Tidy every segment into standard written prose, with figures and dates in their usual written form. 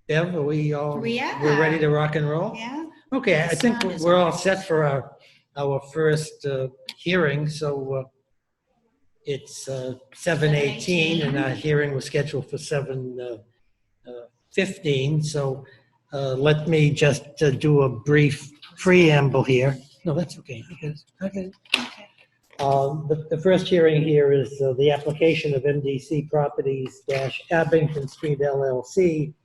Bev, are we all, Yeah. we're ready to rock and roll? Yeah. Okay, I The think sun is we're all up. set for our first hearing. So it's 7:18 and our hearing was scheduled for 7:15. So let me just do a brief preamble here. No, that's okay. Okay. The first hearing here is the application of MDC Properties Abington Street LLC.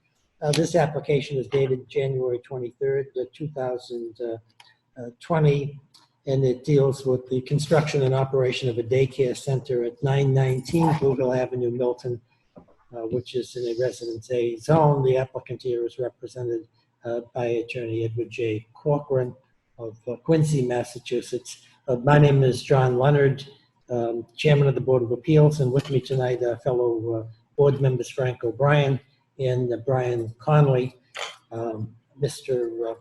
This application is dated January 23rd, 2020, and it deals with the construction and operation of a daycare center at 919 Blue Hill Avenue, Milton, which is in a Residence A zone. The applicant here is represented by Attorney Edward J. Corcoran of Quincy, Massachusetts. My name is John Leonard, Chairman of the Board of Appeals, and with me tonight are fellow board members Frank O'Brien and Brian Conley. Mr.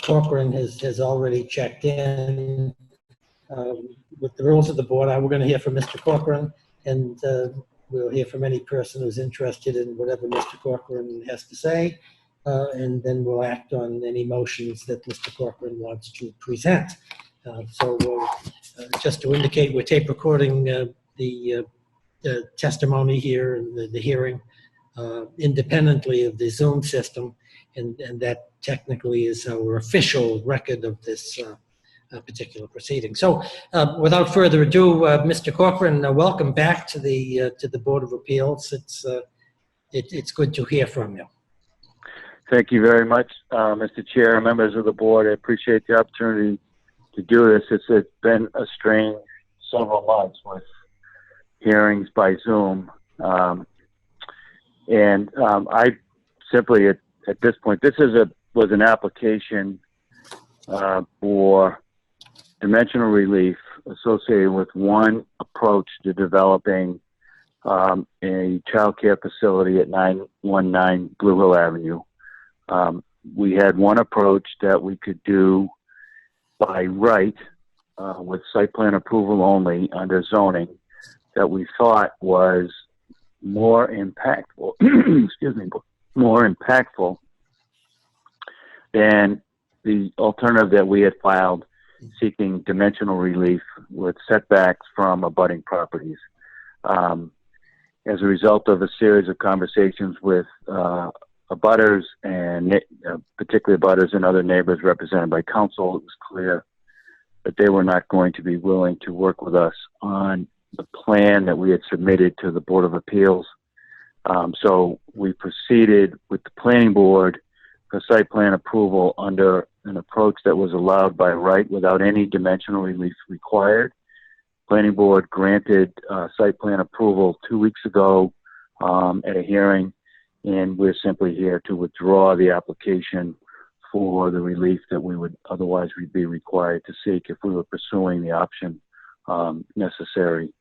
Corcoran has already checked in with the rules of the board. We're going to hear from Mr. Corcoran, and we'll hear from any person who's interested in whatever Mr. Corcoran has to say, and then we'll act on any motions that Mr. Corcoran wants to present. So just to indicate, we're tape recording the testimony here and the hearing independently of the Zoom system, and that technically is our official record of this particular proceeding. So without further ado, Mr. Corcoran, welcome back to the Board of Appeals. It's good to hear from you. Thank you very much, Mr. Chair, members of the board. I appreciate the opportunity to do this. It's been a strange several months with hearings by Zoom. I simply, at this point, this was an application for dimensional relief associated with one approach to developing a child care facility at 919 Blue Hill Avenue. We had one approach that we could do by right with site plan approval only under zoning that we thought was more impactful, more impactful than the alternative that we had filed seeking dimensional relief with setbacks from abutting properties. As a result of a series of conversations with abutters and particularly abutters and other neighbors represented by council, it was clear that they were not going to be willing to work with us on the plan that we had submitted to the Board of Appeals. So we proceeded with the planning board for site plan approval under an approach that was allowed by right without any dimensional relief required. Planning board granted site plan approval 2 weeks ago at a hearing, and we're simply here to withdraw the application for the relief that we would otherwise be required to seek if we were pursuing the option necessary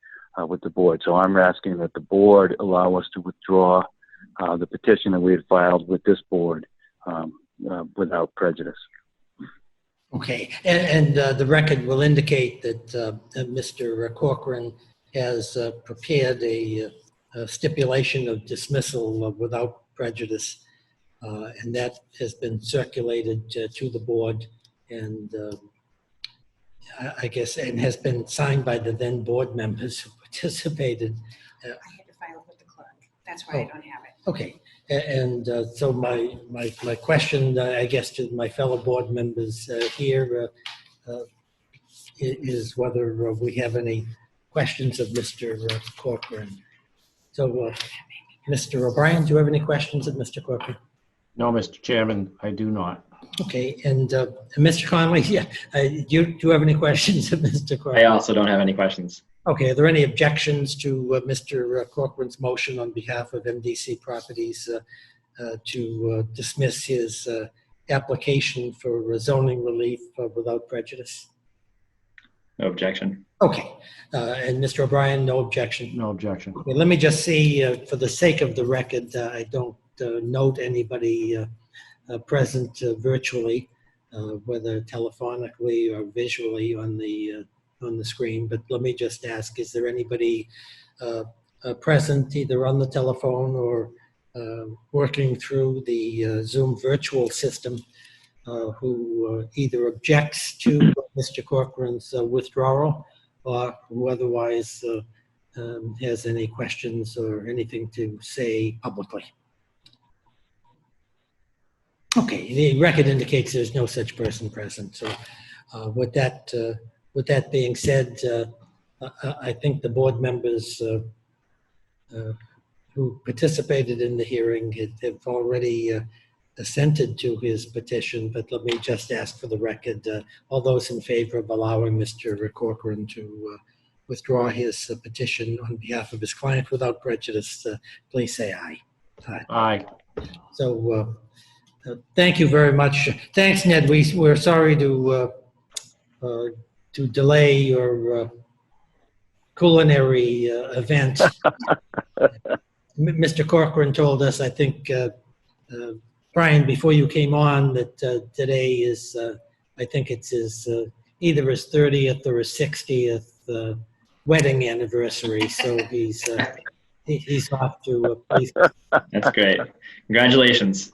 with the board. So I'm asking that the board allow us to withdraw the petition that we had filed with this board without prejudice. Okay, and the record will indicate that Mr. Corcoran has prepared a stipulation of dismissal without prejudice, and that has been circulated to the board, and I guess, and has been signed by the then board members who participated. I had to file it with the clerk. That's why I don't have it. Okay, and so my question, I guess, to my fellow board members here is whether we have any questions of Mr. Corcoran. So, Mr. O'Brien, do you have any questions of Mr. Corcoran? No, Mr. Chairman, I do not. Okay, and Mr. Conley, yeah, do you have any questions of Mr. Corcoran? I also don't have any questions. Okay, are there any objections to Mr. Corcoran's motion on behalf of MDC Properties to dismiss his application for zoning relief without prejudice? No objection. Okay, and Mr. O'Brien, no objection? No objection. Okay, let me just see, for the sake of the record, I don't note anybody present virtually, whether telephonically or visually on the screen. But let me just ask: is there anybody present either on the telephone or working through the Zoom virtual system, who either objects to Mr. Corcoran's withdrawal or who otherwise has any questions or anything to say publicly. Okay, the record indicates there's no such person present. So with that being said, I think the board members who participated in the hearing have already assented to his petition, but let me just ask for the record, all those in favor of allowing Mr. Corcoran to withdraw his petition on behalf of his client without prejudice, please say aye. Aye. So thank you very much. Thanks, Ned. We're sorry to delay your culinary event. Mr. Corcoran told us, I think, Brian, before you came on, that today is, I think it's his either his 30th or his 60th wedding anniversary. So he's off to please. That's great. Congratulations.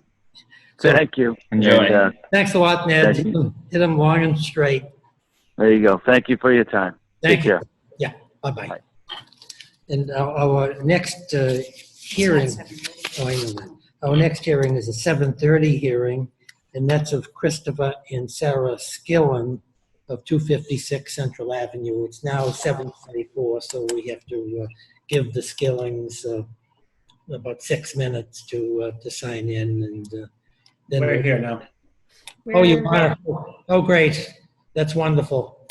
Thank you. Enjoy. And, Thanks a lot, Ned. Thank Hit him long and straight. there you go. Thank you for your time. Thank Take you. care. Yeah. Bye-bye. Bye. And our next hearing. Oh, I know that. Our next hearing is a 7:30 hearing, and that's of Christopher and Sarah Skillen of 256 Central Avenue. It's now 7:24, so we have to give the Skillings about 6 minutes to sign in, and then We're here now. Oh, you are? Oh, great. That's wonderful.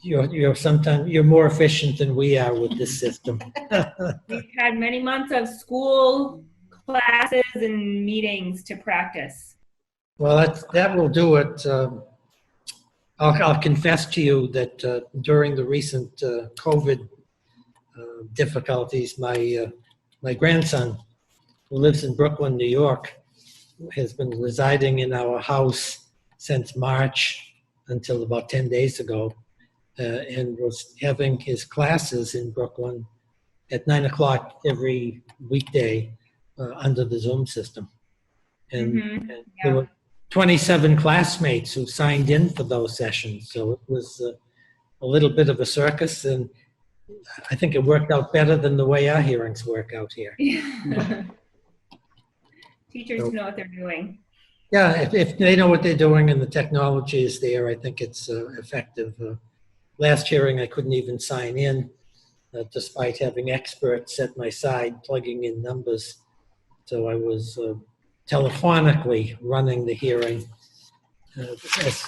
You're more efficient than we are with this system. We've had many months of school, classes, and meetings to practice. Well, that will do it. I'll confess to you that during the recent COVID difficulties, my grandson, who lives in Brooklyn, New York, has been residing in our house since March until about 10 days ago, and was having his classes in Brooklyn at 9 o'clock every weekday under the Zoom system. And there were 27 classmates who signed in for those sessions. So it was a little bit of a circus, and I think it worked out better than the way our hearings work out here. Teachers know what they're doing. Yeah, if they know what they're doing and the technology is there, I think it's effective. Last hearing, I couldn't even sign in, despite having experts at my side plugging in numbers. So I was telephonically running the hearing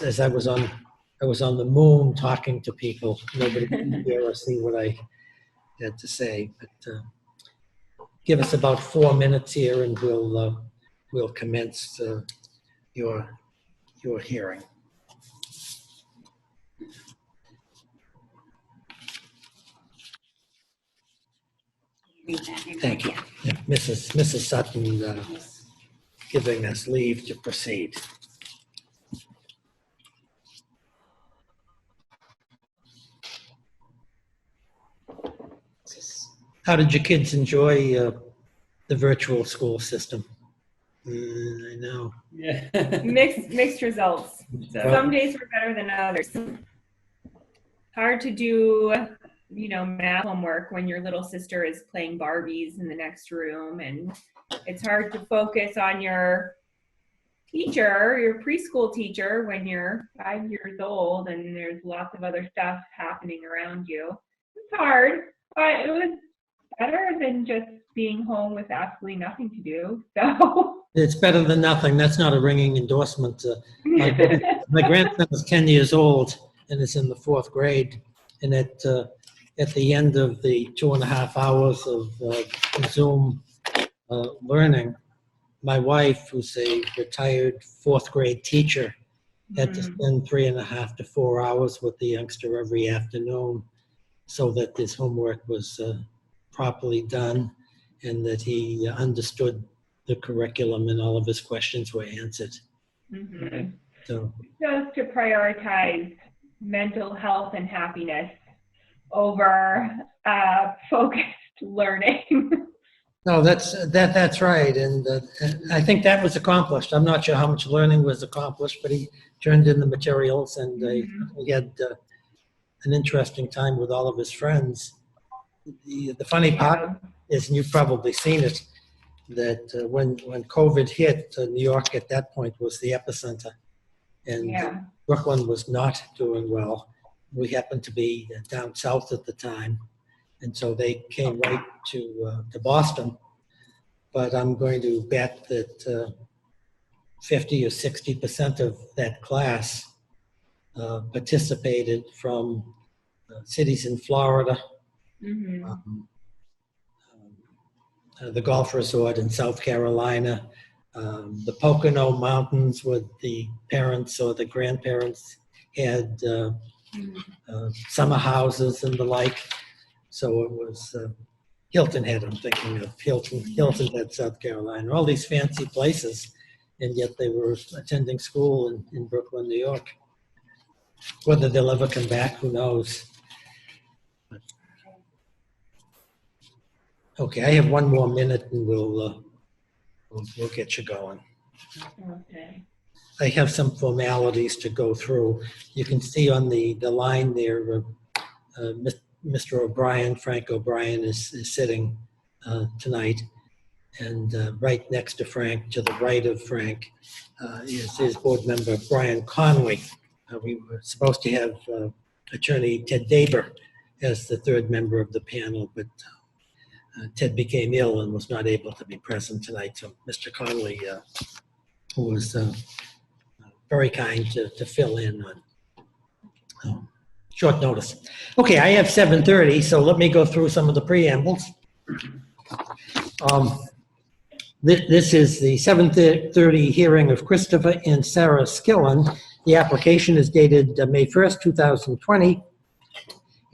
as I was on the moon talking to people. Nobody could hear or see what I had to say. But give us about 4 minutes here, and we'll commence your hearing. Thank you. Yeah, Mrs. Sutton giving us leave to proceed. How did your kids enjoy the virtual school system? I know. Yeah. Mixed results. Some days were better than others. Hard to do, math homework when your little sister is playing Barbies in the next room, and it's hard to focus on your teacher, your preschool teacher, when you're 5 years old and there's lots of other stuff happening around you. It's hard, but it was better than just being home with absolutely nothing to do. So It's better than nothing. That's not a ringing endorsement. My grandson is 10 years old and is in the 4th grade. And at the end of the 2.5 hours of Zoom learning, my wife, who's a retired 4th grade teacher, had to spend 3.5 to 4 hours with the youngster every afternoon so that his homework was properly done and that he understood the curriculum and all of his questions were answered. So just to prioritize mental health and happiness over focused learning. No, that's right, and I think that was accomplished. I'm not sure how much learning was accomplished, but he turned in the materials, and he had an interesting time with all of his friends. The funny part is, and you've probably seen it, that when COVID hit, New York at that point was the epicenter, and Yeah. Brooklyn was not doing well. We happened to be down south at the time, and so they came right to Boston. But I'm going to bet that 50 or 60% of that class participated from cities in Florida, Mhm. The Gulf Resort in South Carolina, the Pocono Mountains, where the parents or the grandparents had summer houses and the like. So it was Hilton Head, I'm thinking of Hilton Head, South Carolina, all these fancy places, and yet they were attending school in Brooklyn, New York. Whether they'll ever come back, who knows? Okay, I have one more minute, and we'll get you going. Okay. I have some formalities to go through. You can see on the line there, Mr. O'Brien, Frank O'Brien is sitting tonight. And right next to Frank, to the right of Frank, is his board member, Brian Conley. We were supposed to have attorney Ted Daber as the third member of the panel, but Ted became ill and was not able to be present tonight. So Mr. Conley was very kind to fill in on short notice. Okay, I have 7:30, so let me go through some of the preambles. This is the 7:30 hearing of Christopher and Sarah Skillen. The application is dated May 1st, 2020,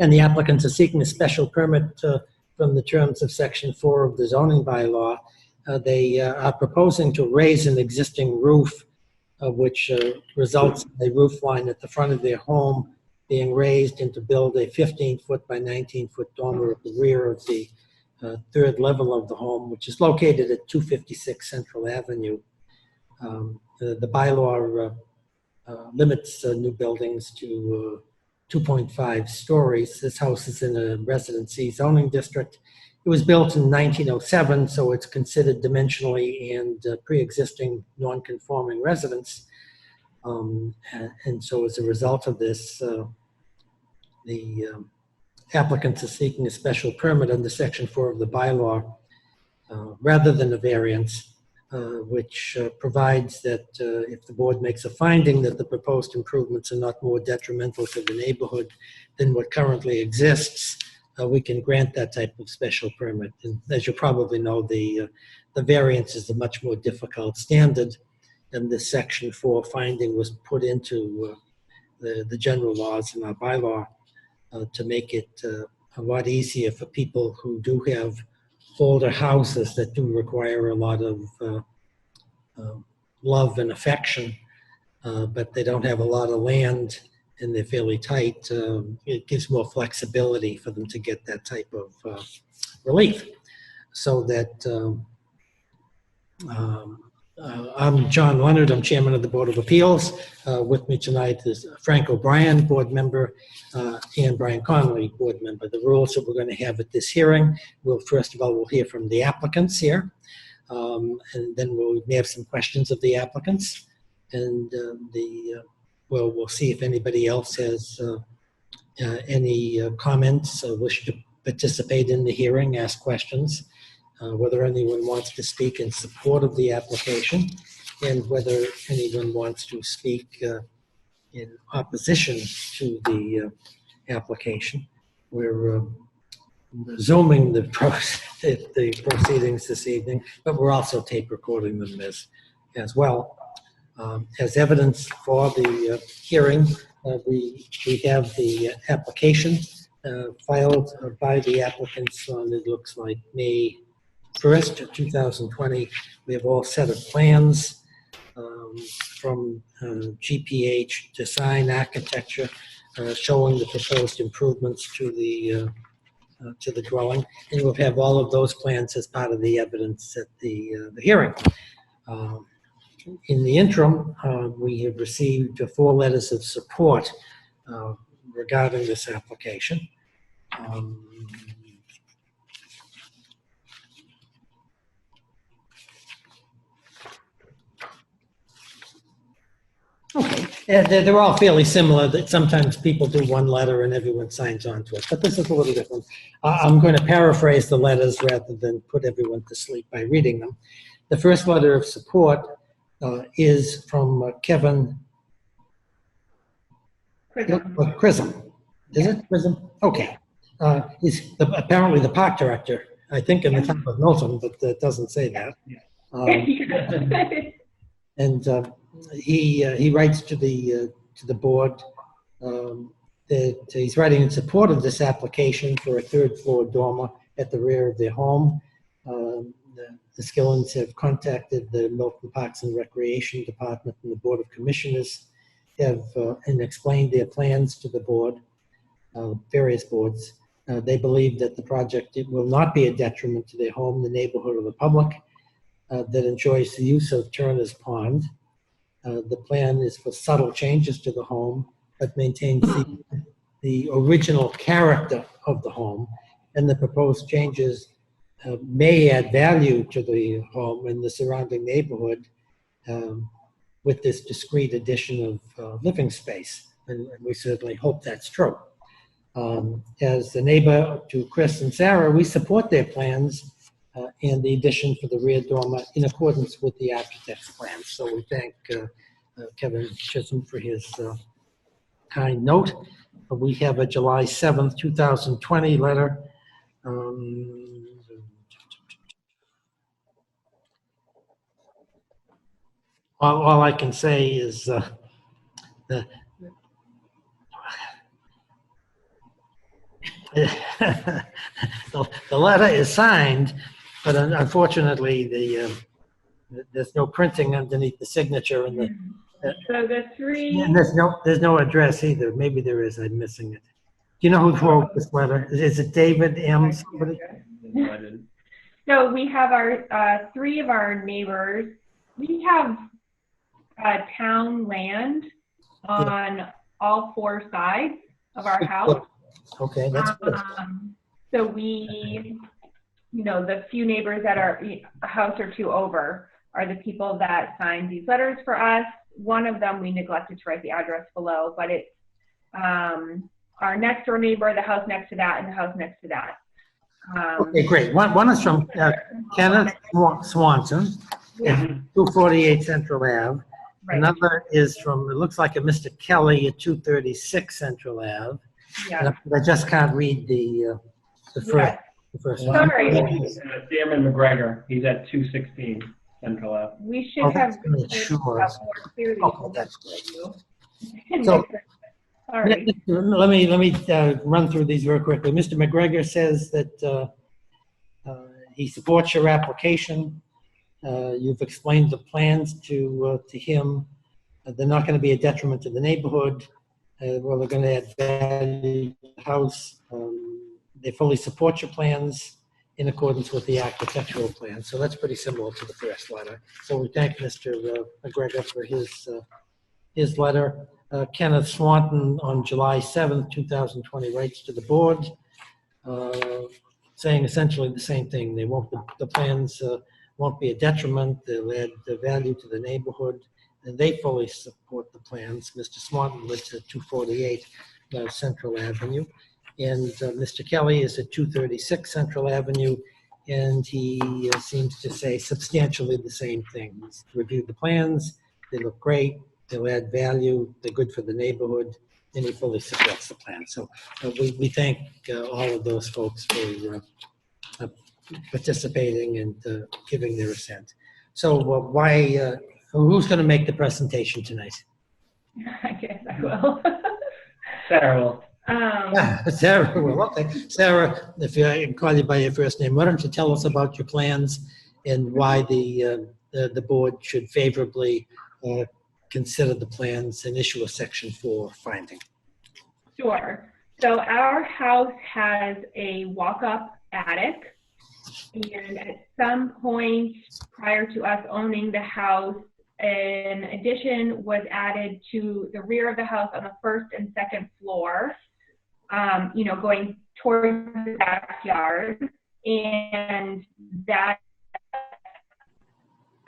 and the applicants are seeking a special permit from the terms of Section 4 of the zoning bylaw. They are proposing to raise an existing roof, which results in a roof line at the front of their home being raised, and to build a 15-foot by 19-foot dormer at the rear of the third level of the home, which is located at 256 Central Avenue. The bylaw limits new buildings to 2.5 stories. This house is in a residency zoning district. It was built in 1907, so it's considered dimensionally and pre-existing non-conforming residence. And so as a result of this, the applicants are seeking a special permit under Section 4 of the bylaw rather than a variance, which provides that if the board makes a finding that the proposed improvements are not more detrimental to the neighborhood than what currently exists, we can grant that type of special permit. And as you probably know, the variance is a much more difficult standard, and this Section 4 finding was put into the general laws in our bylaw to make it a lot easier for people who do have older houses that do require a lot of love and affection, but they don't have a lot of land and they're fairly tight. It gives more flexibility for them to get that type of relief. So that I'm John Leonard, I'm chairman of the Board of Appeals. With me tonight is Frank O'Brien, board member, and Brian Conley, board member. The rules that we're going to have at this hearing, first of all, we'll hear from the applicants here, and then we may have some questions of the applicants, and we'll see if anybody else has any comments, wish to participate in the hearing, ask questions. Whether anyone wants to speak in support of the application, and whether anyone wants to speak in opposition to the application. We're Zooming the proceedings this evening, but we're also tape recording them as well. As evidence for the hearing, we have the application filed by the applicants on, it looks like, May 1st, 2020. We have all set of plans from GPH Design Architecture showing the proposed improvements to the to the dwelling, and we'll have all of those plans as part of the evidence at the hearing. In the interim, we have received 4 letters of support regarding this application. Okay, and they're all fairly similar, that sometimes people do one letter and everyone signs on to it, but this is a little different. I'm going to paraphrase the letters rather than put everyone to sleep by reading them. The first letter of support is from Kevin Chrism. Is it Chrism? Okay. He's apparently the park director, I think, in the town of Milton, but it doesn't say that. And he writes to the board that he's writing in support of this application for a 3rd floor dormer at the rear of their home. The Skillens have contacted the Milton Parks and Recreation Department, and the Board of Commissioners have and explained their plans to the board, various boards. They believe that the project will not be a detriment to their home, the neighborhood, or the public that enjoys the use of Turner's Pond. The plan is for subtle changes to the home, but maintains the original character of the home, and the proposed changes may add value to the home and the surrounding neighborhood with this discrete addition of living space, and we certainly hope that's true. As the neighbor to Chris and Sarah, we support their plans and the addition for the rear dormer in accordance with the architect's plans. So we thank Kevin Chisholm for his kind note. We have a July 7th, 2020 letter. All I can say is the letter is signed, but unfortunately there's no printing underneath the signature, and So the 3. and there's no address either. Maybe there is. I'm missing it. Do you know who wrote this letter? Is it David M. somebody? So we have our 3 of our neighbors. We have town land on all 4 sides of our house. Okay, that's good. So we, the few neighbors that are a house or 2 over are the people that signed these letters for us. One of them we neglected to write the address below, but it's our next door neighbor, the house next to that, and the house next to that. Okay, great. One is from Kenneth Swanson, at 248 Central Ave. Right. Another is from, it looks like a Mr. Kelly at 236 Central Ave. Yeah. And I just can't read the first. Yes. The first one. Sorry. Chairman McGregor, he's at 216 Central Ave. We should Oh, have that's good. Sure. more clearly. Okay, that's great. So, So- sorry. Let me run through these very quickly. Mr. McGregor says that he supports your application. You've explained the plans to him. They're not going to be a detriment to the neighborhood. Well, they're going to add value to the house. They fully support your plans in accordance with the architectural plan. So that's pretty similar to the first letter. So we thank Mr. McGregor for his letter. Kenneth Swanton on July 7th, 2020 writes to the board saying essentially the same thing. They won't, the plans won't be a detriment. They'll add the value to the neighborhood, and they fully support the plans. Mr. Swanton lives at 248 Central Avenue, and Mr. Kelly is at 236 Central Avenue, and he seems to say substantially the same thing. He's reviewed the plans. They look great. They'll add value. They're good for the neighborhood, and he fully supports the plan. So we thank all of those folks for participating and giving their assent. So who's going to make the presentation tonight? I guess I will. Sarah will. Sarah, well, okay. Sarah, if I can call you by your first name, why don't you tell us about your plans and why the board should favorably consider the plans and issue a Section 4 finding. Sure. So our house has a walk-up attic, and at some point prior to us owning the house, an addition was added to the rear of the house on the first and second floor, going towards the backyard, and that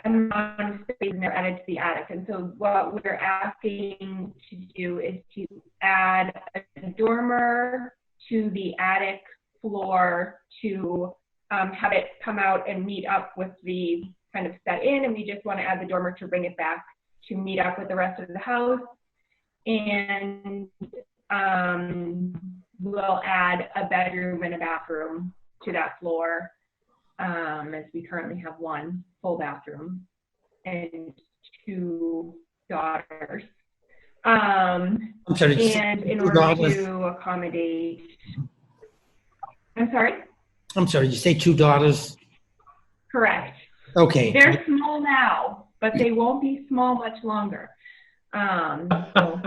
amount of space in there added to the attic. And so what we're asking to do is to add a dormer to the attic floor to have it come out and meet up with the kind of set in, and we just want to add the dormer to bring it back to meet up with the rest of the house. And we'll add a bedroom and a bathroom to that floor, as we currently have one full bathroom and 2 daughters. I'm sorry. And in two order daughters? to accommodate, I'm sorry? I'm sorry, did you say 2 daughters? Correct. Okay. They're small now, but they won't be small much longer. So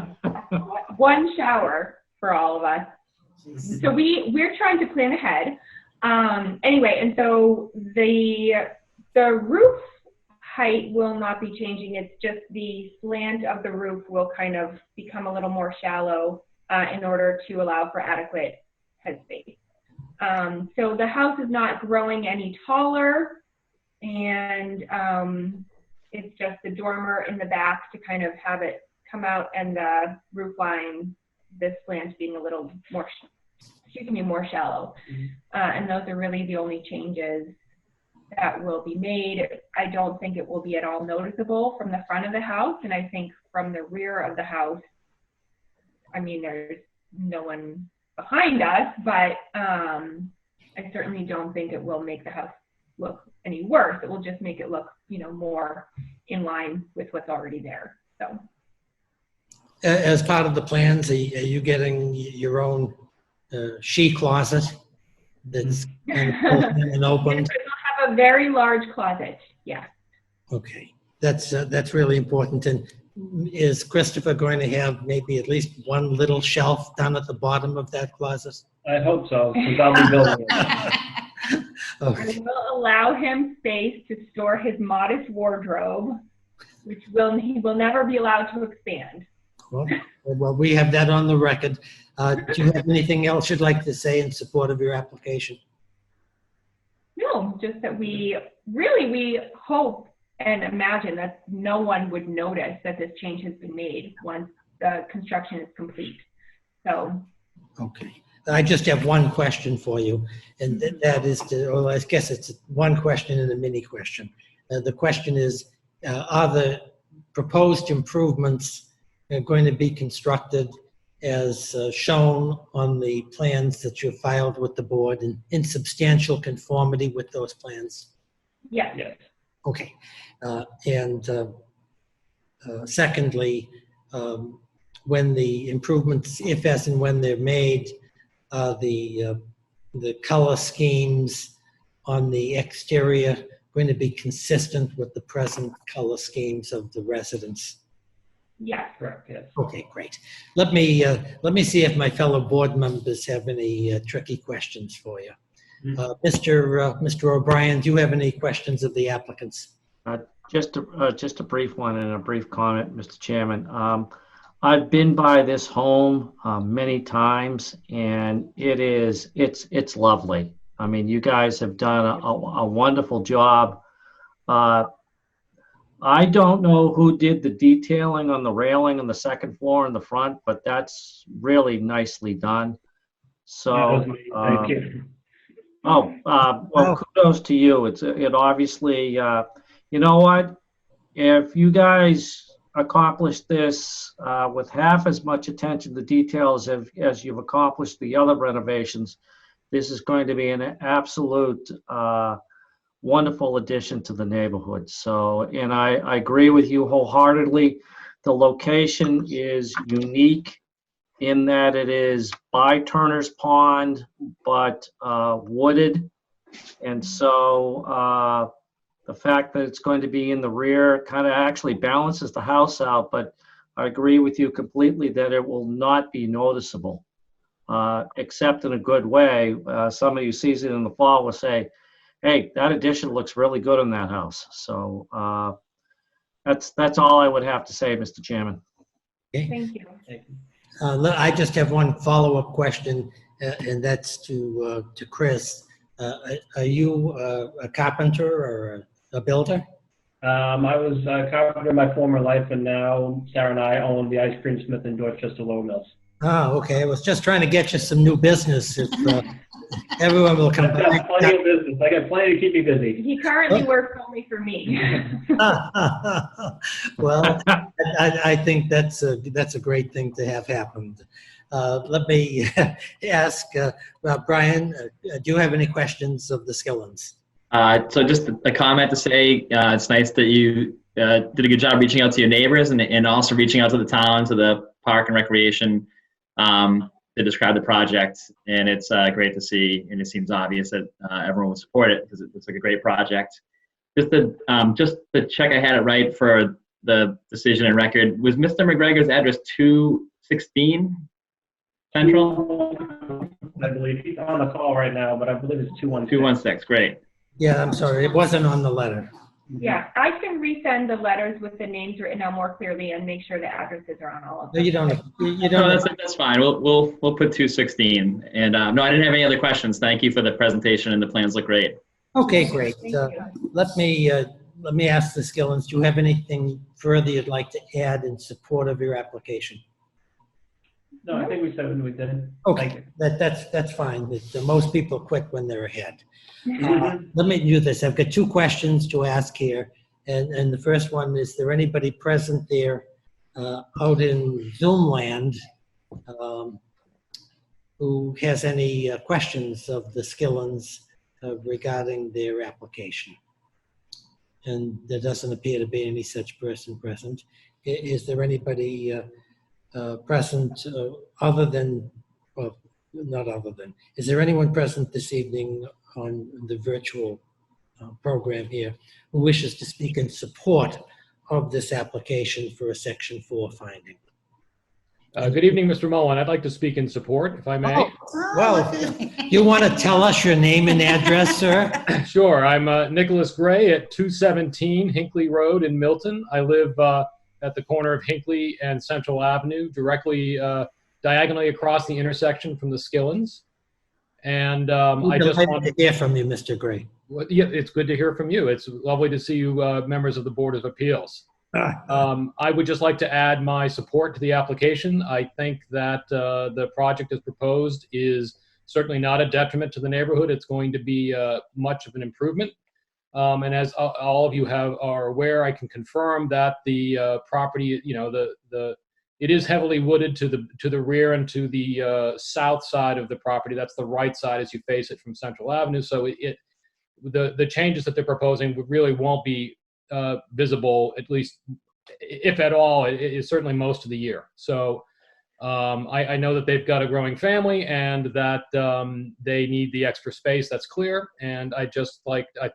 1 shower for all of us. So we're trying to plan ahead. Anyway, and so the roof height will not be changing. It's just the slant of the roof will kind of become a little more shallow in order to allow for adequate headspace. So the house is not growing any taller, and it's just the dormer in the back to kind of have it come out, and the roof line, this slant being a little more, more shallow. And those are really the only changes that will be made. I don't think it will be at all noticeable from the front of the house, and I think from the rear of the house, I mean, there's no one behind us, but I certainly don't think it will make the house look any worse. It will just make it look, more in line with what's already there. So, As part of the plans, are you getting your own she closet that's kind of built in and opened? we'll have a very large closet. Yeah. Okay, that's really important. And is Christopher going to have maybe at least one little shelf down at the bottom of that closet? I hope so, because I'll be building it. I Okay. will allow him space to store his modest wardrobe, which he will never be allowed to expand. Well, we have that on the record. Do you have anything else you'd like to say in support of your application? No, just that we hope and imagine that no one would notice that this change has been made once the construction is complete. So. Okay. I just have one question for you, and that is I guess it's one question and a mini question. The question is, are the proposed improvements going to be constructed as shown on the plans that you filed with the board and in substantial conformity with those plans? Yes. Yes. Okay. Secondly, when the improvements, if as and when they're made, the color schemes on the exterior going to be consistent with the present color schemes of the residents? Yes. Correct, yes. Okay, great. Let me see if my fellow board members have any tricky questions for you. Mr. O'Brien, do you have any questions of the applicants? Just a brief one and a brief comment, Mr. Chairman. I've been by this home many times, and it's lovely. I mean, you guys have done a wonderful job. I don't know who did the detailing on the railing on the second floor in the front, but that's really nicely done. So, That was me. Thank you. well, kudos to you. It obviously, you know what? If you guys accomplished this with half as much attention to details as you've accomplished the other renovations, this is going to be an absolute wonderful addition to the neighborhood. So, and I agree with you wholeheartedly. The location is unique in that it is by Turner's Pond, but wooded. And so the fact that it's going to be in the rear kind of actually balances the house out, but I agree with you completely that it will not be noticeable. accept in a good way. Somebody who sees it in the fall will say, hey, that addition looks really good in that house. So that's all I would have to say, Mr. Chairman. Okay. Thank you. I just have one follow-up question, and that's to Chris. Are you a carpenter or a builder? I was a carpenter in my former life, and now Sarah and I own the Ice Cream Smith in Dorchester Low Mills. Oh, okay. I was just trying to get you some new business. If everyone will come I've got plenty of business. I got plenty to keep me busy. He currently works only for me. Well, I think that's a great thing to have happened. Let me ask Brian, do you have any questions of the Skillens? So just a comment to say, it's nice that you did a good job reaching out to your neighbors and also reaching out to the town, to the Park and Recreation to describe the project. And it's great to see, and it seems obvious that everyone will support it because it looks like a great project. Just to check I had it right for the decision and record, was Mr. McGregor's address 216 Central? I believe he's on the call right now, but I believe it's 216. 216, great. Yeah, I'm sorry. It wasn't on the letter. Yeah, I can resend the letters with the names written out more clearly and make sure the addresses are on all of No, them. you don't. You No, don't. that's fine. We'll put 216. And no, I didn't have any other questions. Thank you for the presentation, and the plans look great. Okay, great. Thank you. Let me ask the Skillens, do you have anything further you'd like to add in support of your application? No, I think we said when we did it. Thank Okay, you. that's fine. Most people quit when they're ahead. Mhm. Let me do this. I've got two questions to ask here. And the first one, is there anybody present there out in Zoom land who has any questions of the Skillens regarding their application? And there doesn't appear to be any such person present. Is there anybody present other than, well, not other than, is there anyone present this evening on the virtual program here who wishes to speak in support of this application for a Section 4 finding? Good evening, Mr. Mullen. I'd like to speak in support, if I may. Oh, well, you want to tell us your name and address, sir? Sure. I'm Nicholas Gray at 217 Hinckley Road in Milton. I live at the corner of Hinckley and Central Avenue, directly diagonally across the intersection from the Skillens. And I just want to hear from you, Mr. Gray. Well, yeah, it's good to hear from you. It's lovely to see you, members of the Board of Appeals. I would just like to add my support to the application. I think that the project as proposed is certainly not a detriment to the neighborhood. It's going to be much of an improvement. And as all of you are aware, I can confirm that the property, it is heavily wooded to the rear and to the south side of the property. That's the right side as you face it from Central Avenue. So the changes that they're proposing really won't be visible, at least if at all, it is certainly most of the year. So I know that they've got a growing family and that they need the extra space. That's clear. And I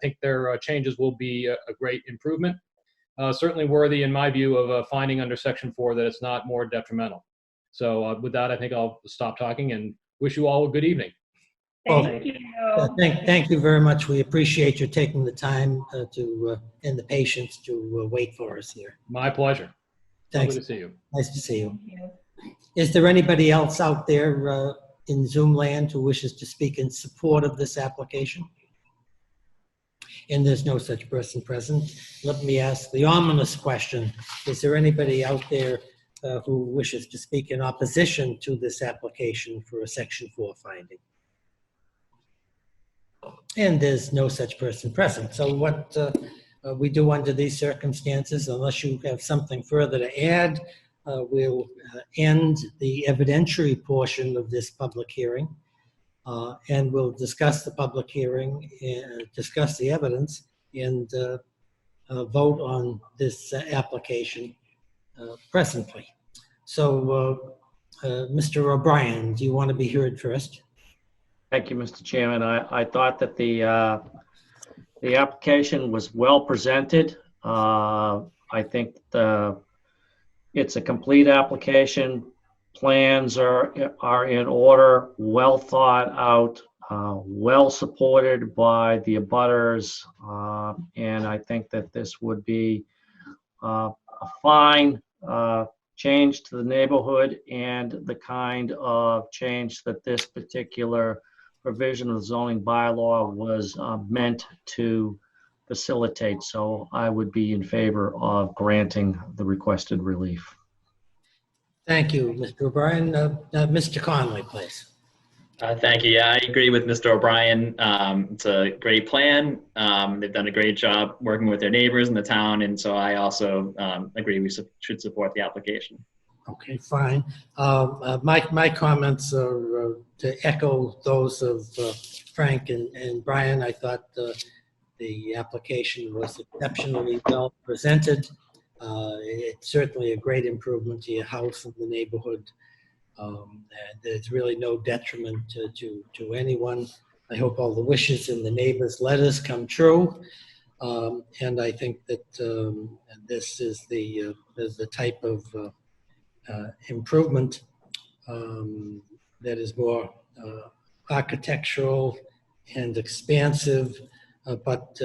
think their changes will be a great improvement. Certainly worthy, in my view, of a finding under Section 4 that it's not more detrimental. So with that, I think I'll stop talking and wish you all a good evening. Thank you. Thank you very much. We appreciate you taking the time and the patience to wait for us here. My pleasure. Thanks. Lovely to see you. Nice to see you. Thank you. Is there anybody else out there in Zoom land who wishes to speak in support of this application? And there's no such person present. Let me ask the ominous question. Is there anybody out there who wishes to speak in opposition to this application for a Section 4 finding? And there's no such person present. So what we do under these circumstances, unless you have something further to add, we'll end the evidentiary portion of this public hearing, and we'll discuss the public hearing, discuss the evidence, and vote on this application presently. So, Mr. O'Brien, do you want to be heard first? Thank you, Mr. Chairman. I thought that the application was well presented. I think it's a complete application, plans are in order, well thought out, well supported by the abutters, and I think that this would be a fine change to the neighborhood and the kind of change that this particular provision of the zoning bylaw was meant to facilitate. So I would be in favor of granting the requested relief. Thank you, Mr. O'Brien. Mr. Conley, please. Thank you. Yeah, I agree with Mr. O'Brien. It's a great plan. They've done a great job working with their neighbors in the town, and so I also agree we should support the application. Okay, fine. My comments are to echo those of Frank and Brian. I thought the application was exceptionally well presented. It's certainly a great improvement to your house and the neighborhood. And there's really no detriment to anyone. I hope all the wishes in the neighbors' letters come true. And I think that this is the type of improvement that is more architectural and expansive, but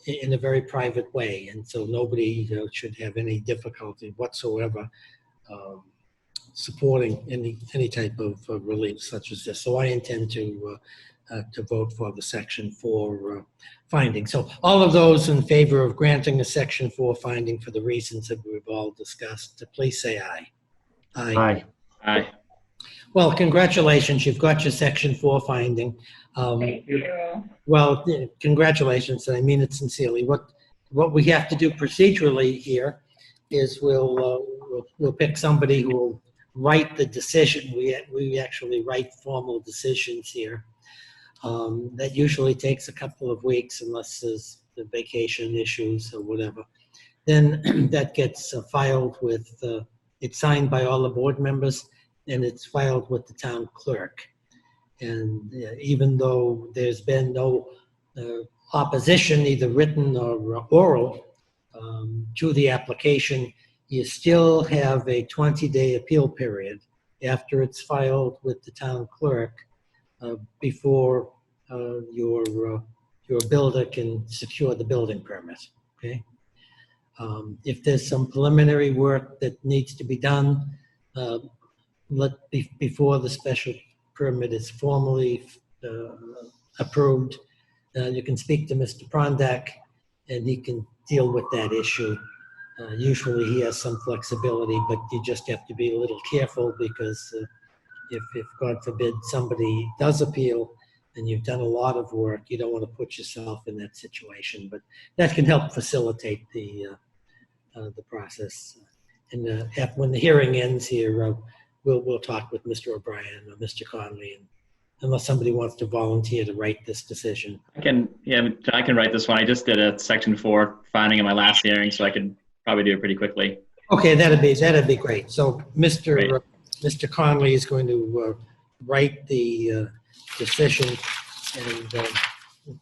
in a very private way. And so nobody should have any difficulty whatsoever supporting any type of relief such as this. So I intend to vote for the Section 4 finding. So all of those in favor of granting a Section 4 finding for the reasons that we've all discussed, please say aye. Aye. Aye. Well, congratulations. You've got your Section 4 finding. Thank you. Well, congratulations. And I mean it sincerely. What we have to do procedurally here is we'll pick somebody who will write the decision. We actually write formal decisions here. That usually takes a couple of weeks unless there's the vacation issues or whatever. Then that gets filed with, it's signed by all the board members and it's filed with the town clerk. And even though there's been no opposition, either written or oral, to the application, you still have a 20-day appeal period after it's filed with the town clerk before your builder can secure the building permit, okay? If there's some preliminary work that needs to be done before the special permit is formally approved, you can speak to Mr. Prondak and he can deal with that issue. Usually he has some flexibility, but you just have to be a little careful because if God forbid somebody does appeal and you've done a lot of work, you don't want to put yourself in that situation. But that can help facilitate the process. And when the hearing ends here, we'll talk with Mr. O'Brien or Mr. Conley, and unless somebody wants to volunteer to write this decision. I can write this one. I just did a Section 4 finding in my last hearing, so I could probably do it pretty quickly. Okay, that'd be great. So Mr. Conley is going to write the decision, and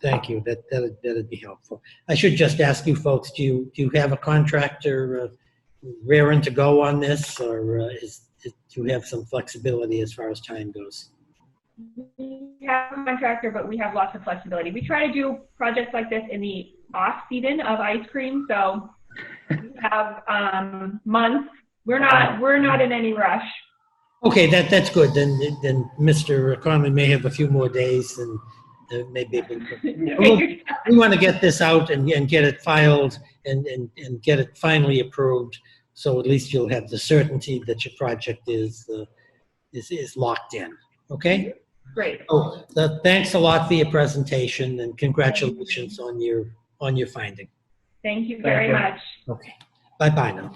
thank you. That'd be helpful. I should just ask you folks: do you have a contractor raring to go on this, or do you have some flexibility as far as time goes? We have a contractor, but we have lots of flexibility. We try to do projects like this in the off season of ice cream, so we have months. We're not in any rush. Okay, that's good. Then Mr. Conley may have a few more days, and maybe we want to get this out and get it filed and get it finally approved. So at least you'll have the certainty that your project is locked in. Okay. Great. Oh, thanks a lot for your presentation and congratulations on your finding. Thank you very much. Okay. Bye now.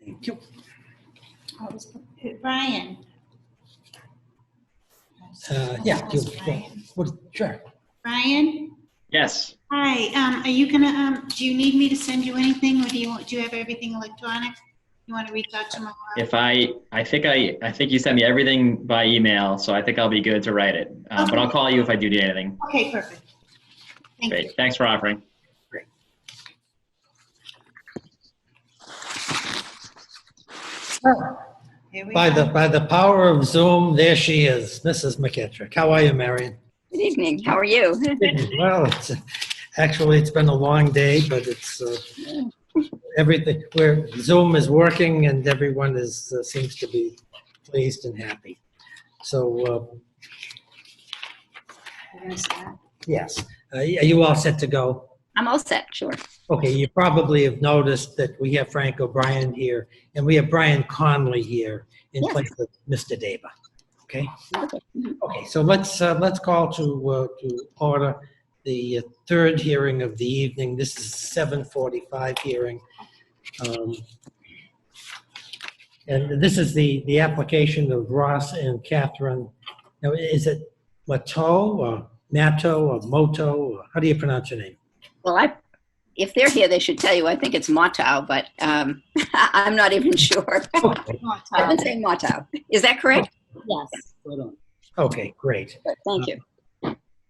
Thank you. Brian. Yeah. Sure. Brian? Yes. Hi, are you gonna, do you need me to send you anything or do you have everything electronic? You want to reach out to Laura? If I think you sent me everything by email, so I think I'll be good to write it. But I'll call you if I do need anything. Okay, perfect. Thank you. Great. Thanks for offering. Here we By go. the power of Zoom, there she is, Mrs. McKittrick. How are you, Marion? Good evening. How are you? Well, it's been a long day, but it's everything. Where Zoom is working and everyone is seems to be pleased and happy. So There's that. yes, are you all set to go? I'm all set, sure. Okay, you probably have noticed that we have Frank O'Brien here, and we have Brian Conley here in Yes. place of Mr. Deba. Okay. Okay. Okay, so let's call to order the third hearing of the evening. This is 7:45 hearing. And this is the application of Ross and Catherine. Now, is it Mato or Mato or Moto? Or how do you pronounce your name? Well, if they're here, they should tell you. I think it's Motau, but I'm not even sure. Okay, I've been saying Motau. Is that correct? Yes. okay, great. Thank you.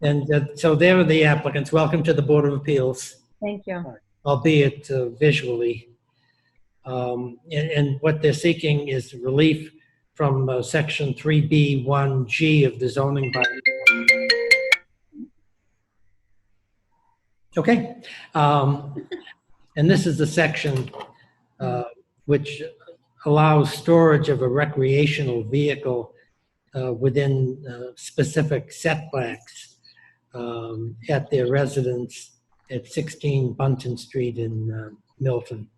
And so there are the applicants. Welcome to the Board of Appeals, Thank you. albeit visually. And what they're seeking is relief from Section 3B1G of the zoning bylaw. Okay. And this is the section which allows storage of a recreational vehicle within specific setbacks at their residence at 16 Bunton Street in Milton.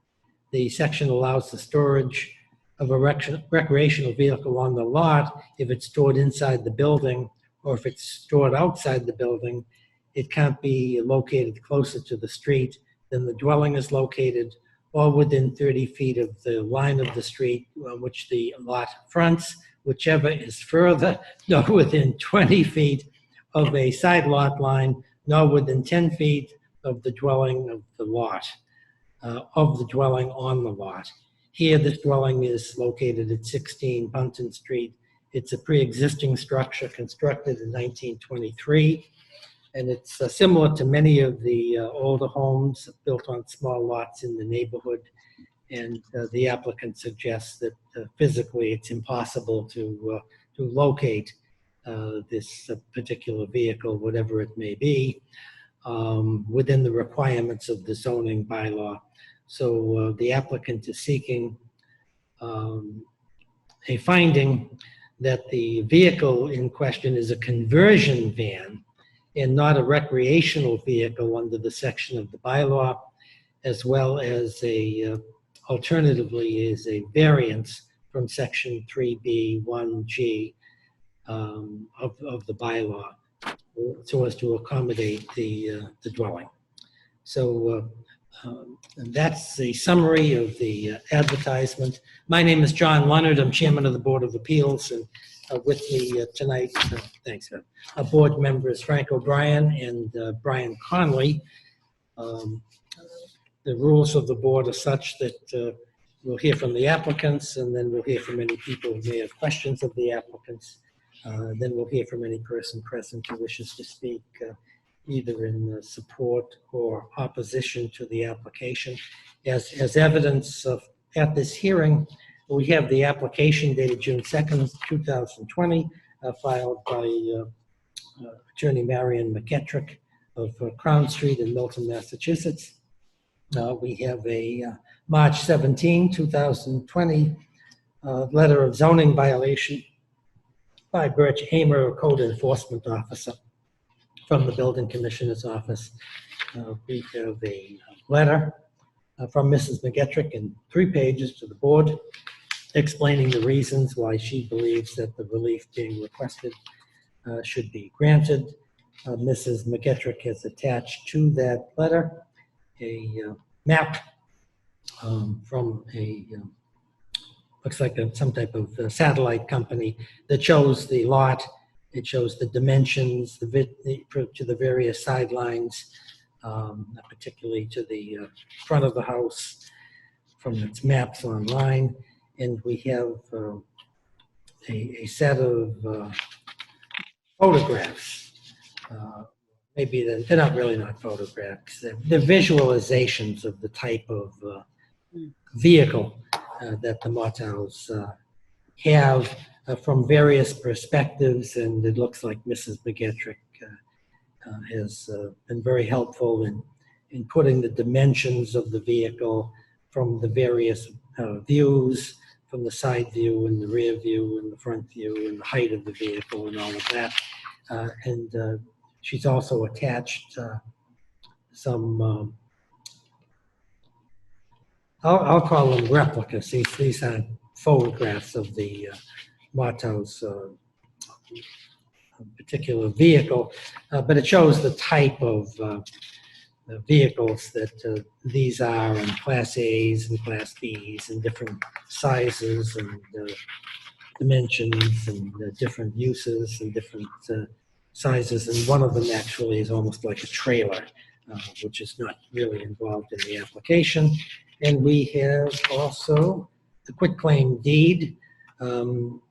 The section allows the storage of a recreational vehicle on the lot if it's stored inside the building, or if it's stored outside the building. It can't be located closer to the street than the dwelling is located, or within 30 feet of the line of the street on which the lot fronts, whichever is further, nor within 20 feet of a side lot line, nor within 10 feet of the dwelling of the lot, of the dwelling on the lot. Here, this dwelling is located at 16 Bunton Street. It's a pre-existing structure constructed in 1923, and it's similar to many of the older homes built on small lots in the neighborhood. And the applicant suggests that physically it's impossible to locate this particular vehicle, whatever it may be, within the requirements of the zoning bylaw. So the applicant is seeking a finding that the vehicle in question is a conversion van and not a recreational vehicle under the section of the bylaw, as well as alternatively is a variance from section 3B1G of the bylaw, so as to accommodate the dwelling. So that's the summary of the advertisement. My name is John Leonard. I'm chairman of the Board of Appeals, and with me tonight, thanks, board members Frank O'Brien and Brian Conley. The rules of the board are such that we'll hear from the applicants, and then we'll hear from any people who may have questions of the applicants. Then we'll hear from any person present who wishes to speak either in support or opposition to the application. As evidence of at this hearing, we have the application dated June 2nd, 2020, filed by Attorney Marion McKittrick of Crown Street in Milton, Massachusetts. We have a March 17, 2020 letter of zoning violation by Birch Hamer, a code enforcement officer from the building commissioner's office. We have a letter from Mrs. McKittrick in 3 pages to the board explaining the reasons why she believes that the relief being requested should be granted. Mrs. McKittrick has attached to that letter a map from a looks like some type of satellite company that shows the lot. It shows the dimensions, to the various sidelines, particularly to the front of the house, from its maps online, and we have a set of photographs. Maybe they're not really not photographs. They're visualizations of the type of vehicle that the Mottels have from various perspectives, and it looks like Mrs. McGettrick has been very helpful in putting the dimensions of the vehicle from the various views, from the side view and the rear view and the front view and the height of the vehicle and all of that. And she's also attached some, I'll call them replicas. These aren't photographs of the Mottels particular vehicle, but it shows the type of vehicles that these are in Class A's and Class B's and different sizes and dimensions and different uses and different sizes. And one of them actually is almost like a trailer, which is not really involved in the application. And we have also the quitclaim deed to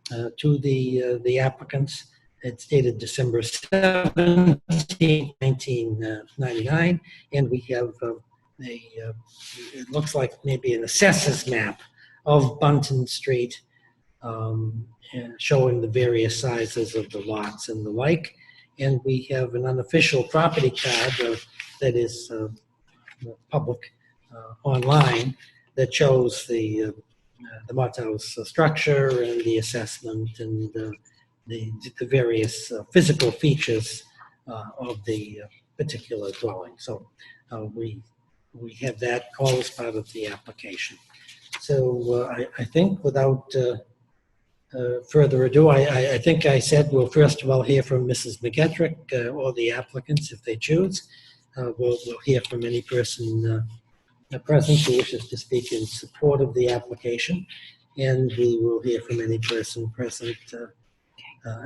the applicants. It's dated December 17, 1999, and we have it looks like maybe an assessor's map of Bunton Street, and showing the various sizes of the lots and the like. And we have an unofficial property card that is public online that shows the Mottels structure and the assessment and the various physical features of the particular dwelling. So we have that all as part of the application. So I think without further ado, I think I said we'll first of all hear from Mrs. McGettrick or the applicants if they choose. We'll hear from any person present who wishes to speak in support of the application, and we will hear from any person present.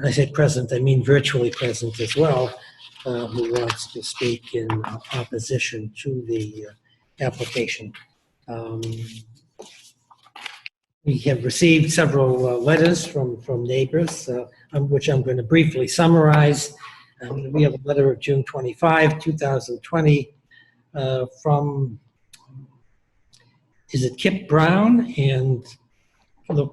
I say present, I mean virtually present as well, who wants to speak in opposition to the application. We have received several letters from neighbors, which I'm going to briefly summarize. We have a letter of June 25, 2020 from, is it Kip Brown and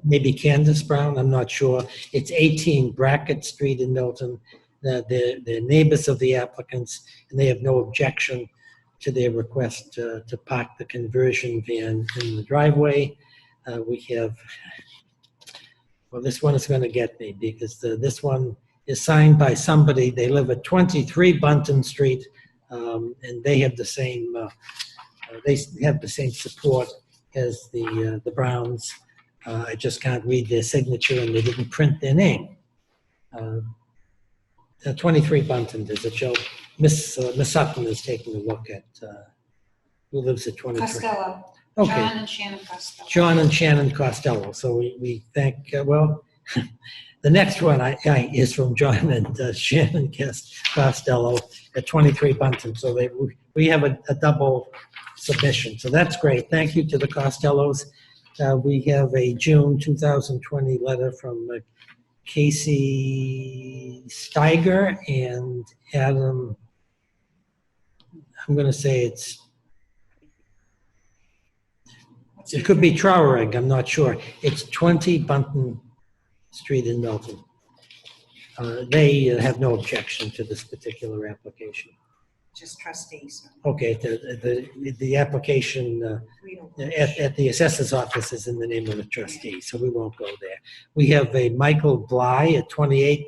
maybe Candace Brown, I'm not sure. It's 18 Brackett Street in Milton. They're neighbors of the applicants, and they have no objection to their request to park the conversion van in the driveway. We have, well, this one is going to get me because this one is signed by somebody. They live at 23 Bunton Street, and they have the same support as the Browns. I just can't read their signature, and they didn't print their name. 23 Bunton, does it show? Miss Sutton is taking a look at who lives at 23. Costello. Okay. John and Shannon Costello. John and Shannon Costello. So we thank, well, the next one is from John and Shannon Costello at 23 Bunton. So we have a double submission. So that's great. Thank you to the Costellos. We have a June 2020 letter from Casey Steiger and Adam, I'm going to say it could be Traurig, I'm not sure. It's 20 Bunton Street in Milton. They have no objection to this particular application. Just trustees. Okay, the application at the assessor's office is in the name of the trustee, so we won't go there. We have a Michael Bly at 28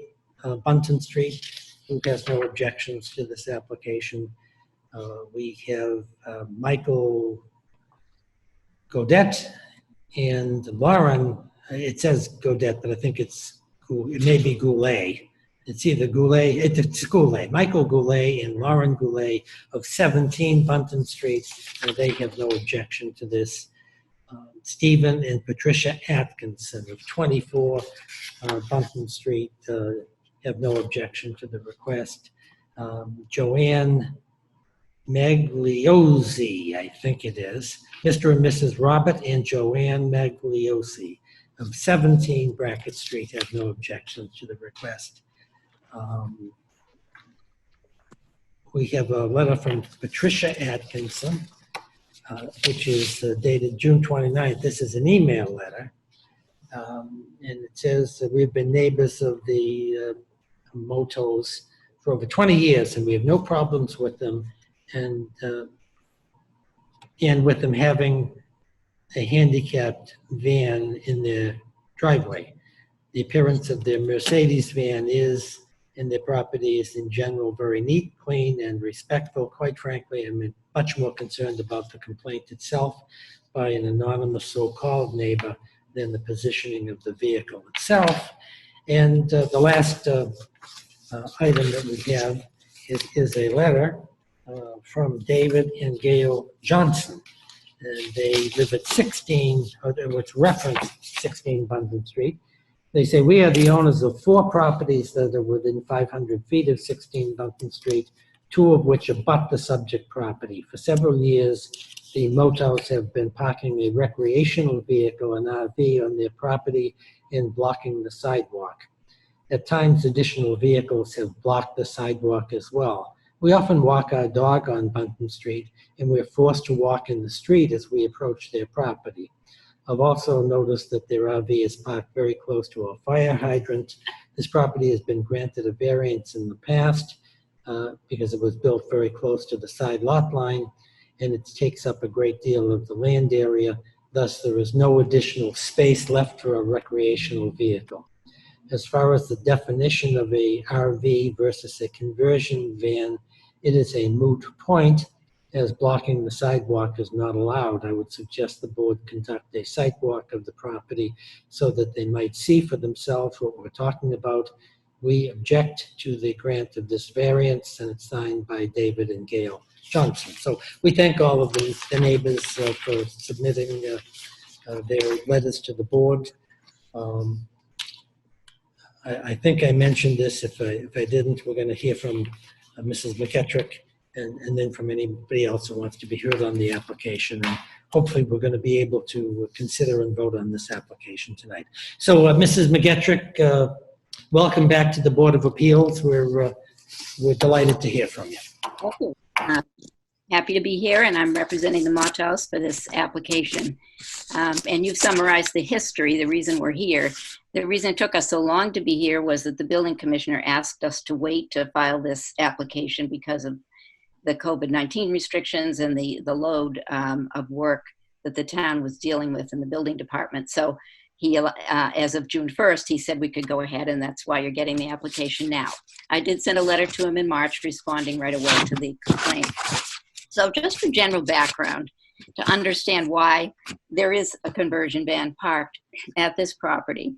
Bunton Street who has no objections to this application. We have Michael Godet and Lauren, it says Godet, but I think it may be Goulet. It's either Goulet, it's Goulet, Michael Goulet and Lauren Goulet of 17 Bunton Street. They have no objection to this. Stephen and Patricia Atkinson of 24 Bunton Street have no objection to the request. Joanne Magliozzi, I think it is. Mr. and Mrs. Robert and Joanne Magliozzi of 17 Brackett Street have no objection to the request. We have a letter from Patricia Atkinson, which is dated June 29th. This is an email letter. And it says that we've been neighbors of the Motos for over 20 years, and we have no problems with them, and with them having a handicapped van in their driveway. The appearance of their Mercedes van is, and their property is in general very neat, clean, and respectful. Quite frankly, I'm much more concerned about the complaint itself by an anonymous so-called neighbor than the positioning of the vehicle itself. And the last item that we have is a letter from David and Gail Johnson. And they live at 16, or it's referenced 16 Bunton Street. They say, we are the owners of 4 properties that are within 500 feet of 16 Bunton Street, 2 of which abut the subject property. For several years, the Motels have been parking a recreational vehicle, an RV, on their property and blocking the sidewalk. At times, additional vehicles have blocked the sidewalk as well. We often walk our dog on Bunton Street, and we're forced to walk in the street as we approach their property. I've also noticed that their RV is parked very close to a fire hydrant. This property has been granted a variance in the past because it was built very close to the side lot line, and it takes up a great deal of the land area. Thus, there is no additional space left for a recreational vehicle. As far as the definition of a RV versus a conversion van, it is a moot point, as blocking the sidewalk is not allowed. I would suggest the board conduct a site walk of the property so that they might see for themselves what we're talking about. We object to the grant of this variance, and it's signed by David and Gail Johnson. So we thank all of the neighbors for submitting their letters to the board. I think I mentioned this. If I didn't, we're going to hear from Mrs. McKettrick and then from anybody else who wants to be heard on the application. And hopefully we're going to be able to consider and vote on this application tonight. So Mrs. McKettrick, welcome back to the Board of Appeals. We're delighted to hear from you. Thank you. Happy to be here, and I'm representing the Motels for this application. And you've summarized the history, the reason we're here. The reason it took us so long to be here was that the building commissioner asked us to wait to file this application because of the COVID-19 restrictions and the load of work that the town was dealing with in the building department. So he, as of June 1st, he said we could go ahead, and that's why you're getting the application now. I did send a letter to him in March responding right away to the complaint. So just for general background, to understand why there is a conversion van parked at this property.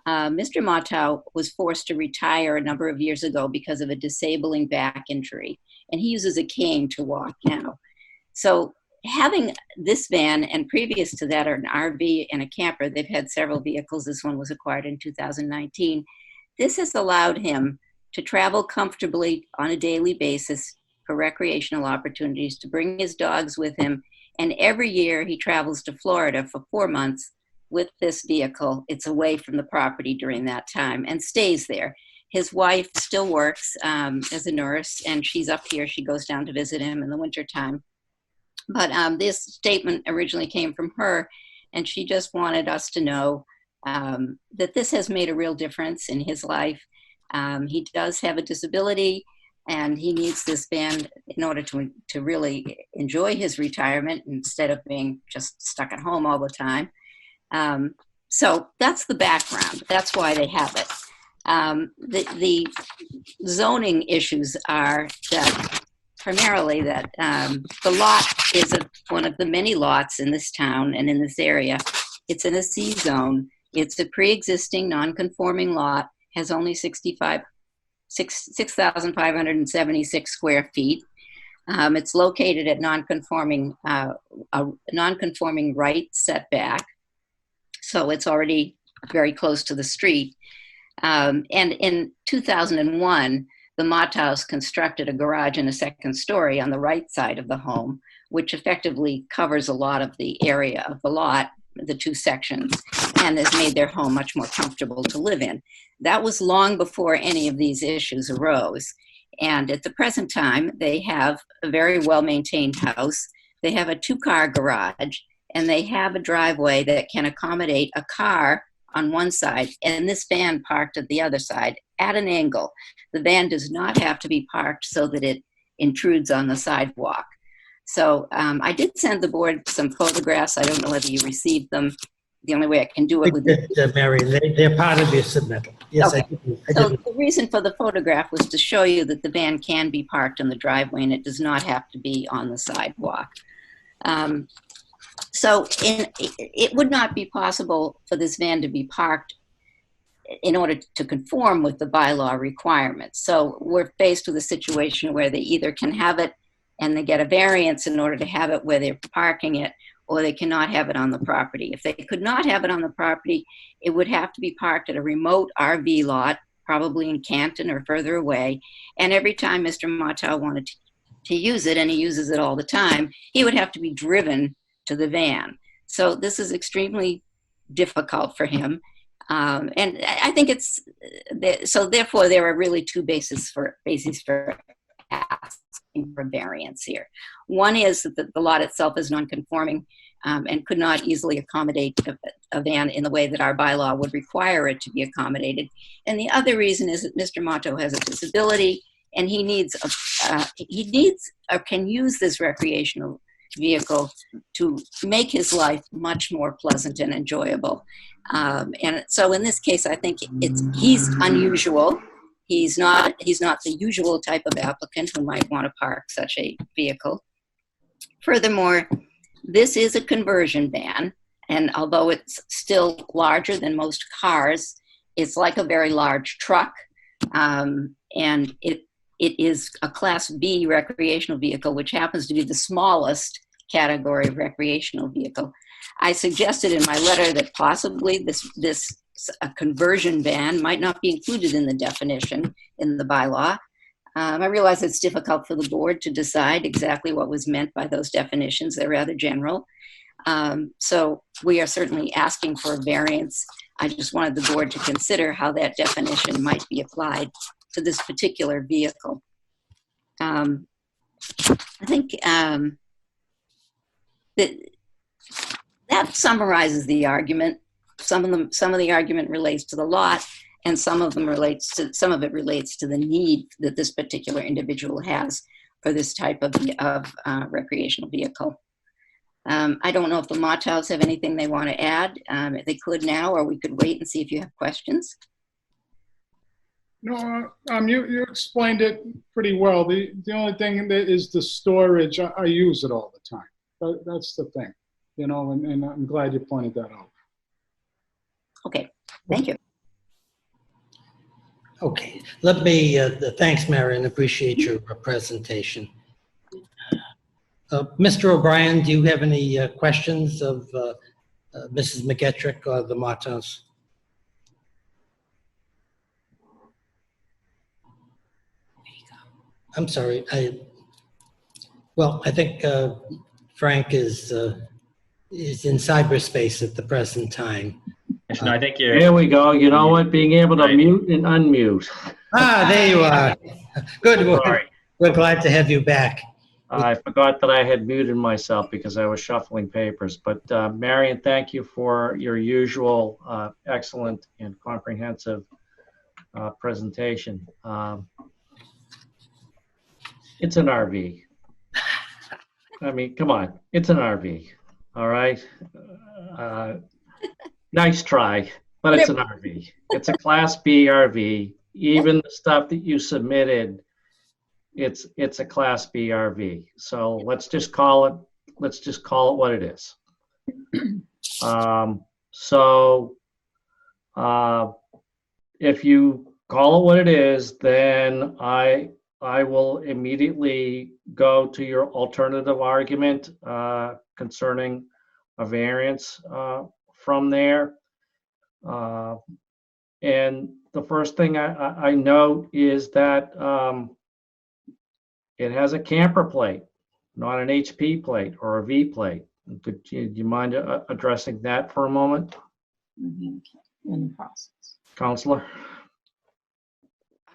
Mr. Motow was forced to retire a number of years ago because of a disabling back injury, and he uses a cane to walk now. So having this van, and previous to that, an RV and a camper, they've had several vehicles. This one was acquired in 2019. This has allowed him to travel comfortably on a daily basis for recreational opportunities, to bring his dogs with him. And every year he travels to Florida for 4 months with this vehicle. It's away from the property during that time and stays there. His wife still works as a nurse, and she's up here. She goes down to visit him in the wintertime. But this statement originally came from her, and she just wanted us to know that this has made a real difference in his life. He does have a disability, and he needs this van in order to really enjoy his retirement instead of being just stuck at home all the time. So that's the background. That's why they have it. The zoning issues are that primarily that the lot is one of the many lots in this town and in this area. It's in a C zone. It's a pre-existing non-conforming lot, has only 6,576 square feet. It's located at non-conforming right setback, so it's already very close to the street. And in 2001, the Mottows constructed a garage and a second story on the right side of the home, which effectively covers a lot of the area of the lot, the two sections, and has made their home much more comfortable to live in. That was long before any of these issues arose. And at the present time, they have a very well-maintained house. They have a two-car garage, and they have a driveway that can accommodate a car on one side and this van parked at the other side at an angle. The van does not have to be parked so that it intrudes on the sidewalk. So I did send the board some photographs. I don't know whether you received them. The only way I can do it with Marion, they're part of your submittal. Yes, Okay. I So did. the reason for the photograph was to show you that the van can be parked in the driveway and it does not have to be on the sidewalk. It would not be possible for this van to be parked in order to conform with the bylaw requirements. So we're faced with a situation where they either can have it and they get a variance in order to have it where they're parking it, or they cannot have it on the property. If they could not have it on the property, it would have to be parked at a remote RV lot, probably in Canton or further away. And every time Mr. Mottow wanted to use it, and he uses it all the time, he would have to be driven to the van. So this is extremely difficult for him. And I think so therefore there are really two bases for asking for variance here. One is that the lot itself is non-conforming and could not easily accommodate a van in the way that our bylaw would require it to be accommodated. And the other reason is that Mr. Mottow has a disability and he needs or can use this recreational vehicle to make his life much more pleasant and enjoyable. And so in this case, I think he's unusual. He's not the usual type of applicant who might want to park such a vehicle. Furthermore, this is a conversion van, and although it's still larger than most cars, it's like a very large truck, and it is a Class B recreational vehicle, which happens to be the smallest category of recreational vehicle. I suggested in my letter that possibly a conversion van might not be included in the definition in the bylaw. I realize it's difficult for the board to decide exactly what was meant by those definitions. They're rather general. So we are certainly asking for a variance. I just wanted the board to consider how that definition might be applied to this particular vehicle. I think that summarizes the argument. Some of the argument relates to the lot, and some of it relates to the need that this particular individual has for this type of recreational vehicle. I don't know if the Mottows have anything they want to add. They could now, or we could wait and see if you have questions. No, you explained it pretty well. The only thing that is the storage. I use it all the time. That's the thing, and I'm glad you pointed that out. Okay, thank you. Okay, let me, thanks, Marion, appreciate your presentation. Mr. O'Brien, do you have any questions of Mrs. McGetrick or the Mottows? I'm sorry, I think Frank is in cyberspace at the present time. No, I think you're. There we go. You know what? Being able to mute and unmute. There you are. Good. Sorry. We're glad to have you back. I forgot that I had muted myself because I was shuffling papers. But Marion, thank you for your usual excellent and comprehensive presentation. It's an RV. I mean, come on. It's an RV. All right. Nice try, but it's an RV. It's a Class B RV. Even the stuff that you submitted, it's a Class B RV. So let's just call it what it is. If you call it what it is, then I will immediately go to your alternative argument concerning a variance from there. And the first thing I note is that it has a camper plate, not an HP plate or a V plate. Do you mind addressing that for a moment, In the process. Counselor?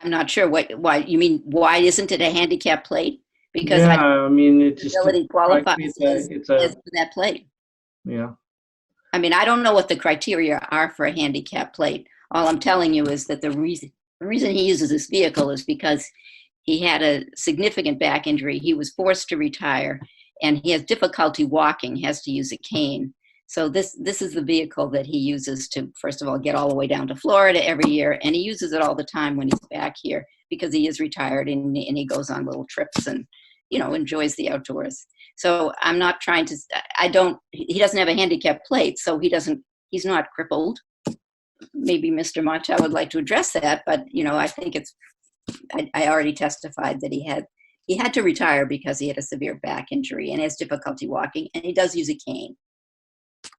I'm not sure why you mean. Why isn't it a handicap plate? Because Yeah, I mean, it just disability qualifies as it's that plate. yeah. I mean, I don't know what the criteria are for a handicap plate. All I'm telling you is that the reason he uses this vehicle is because he had a significant back injury. He was forced to retire, and he has difficulty walking. He has to use a cane. So this is the vehicle that he uses to, first of all, get all the way down to Florida every year, and he uses it all the time when he's back here because he is retired and he goes on little trips and, you know, enjoys the outdoors. So I'm not trying to, he doesn't have a handicap plate, so he's not crippled. Maybe Mr. Martel would like to address that, but, you know, I think I already testified that he had to retire because he had a severe back injury and has difficulty walking, and he does use a cane.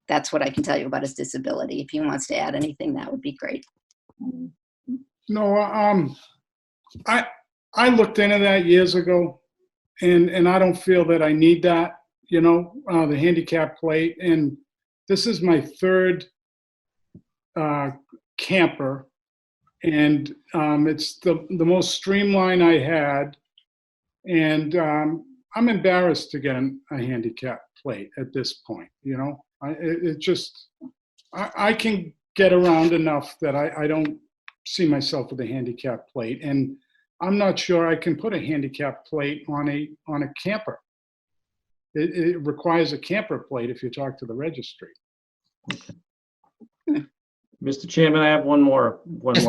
That's what I can tell you about his disability. If he wants to add anything, that would be great. No, I looked into that years ago, and I don't feel that I need that, you know, the handicap plate. And this is my third camper, and it's the most streamlined I had. And I'm embarrassed to get a handicap plate at this point, you know. I can get around enough that I don't see myself with a handicap plate, and I'm not sure I can put a handicap plate on a camper. It requires a camper plate if you talk to the registry. Mr. Chairman, I have one more question.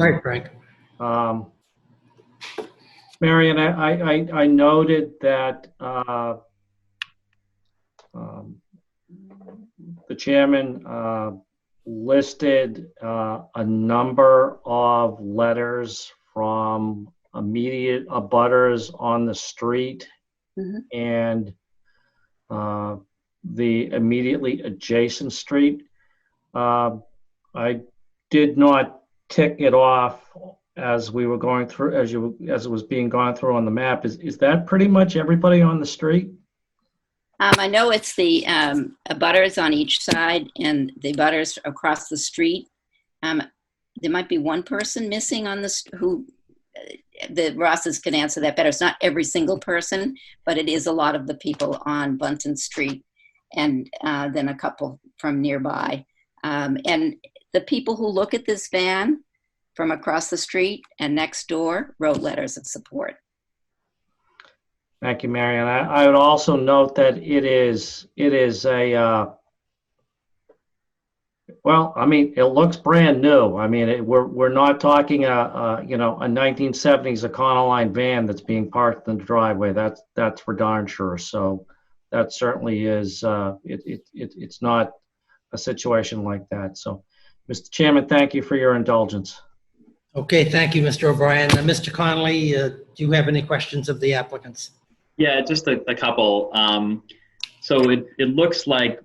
All right, Frank. Marion, I noted that the chairman listed a number of letters from immediate abutters on the street and the immediately adjacent street. I did not tick it off as we were going through, as it was being gone through on the map. Is that pretty much everybody on the street? I know it's the abutters on each side and the abutters across the street. There might be one person missing on who the Rosses can answer that better. It's not every single person, but it is a lot of the people on Bunton Street, and then a couple from nearby. And the people who look at this van from across the street and next door wrote letters of support. Thank you, Marion. I would also note that it is a, well, I mean, it looks brand new. I mean, we're not talking a 1970s Econoline van that's being parked in the driveway. That's for darn sure. So that certainly is, it's not a situation like that. So, Mr. Chairman, thank you for your indulgence. Okay, thank you, Mr. O'Brien. Mr. Connolly, do you have any questions of the applicants? Yeah, just a couple. So it looks like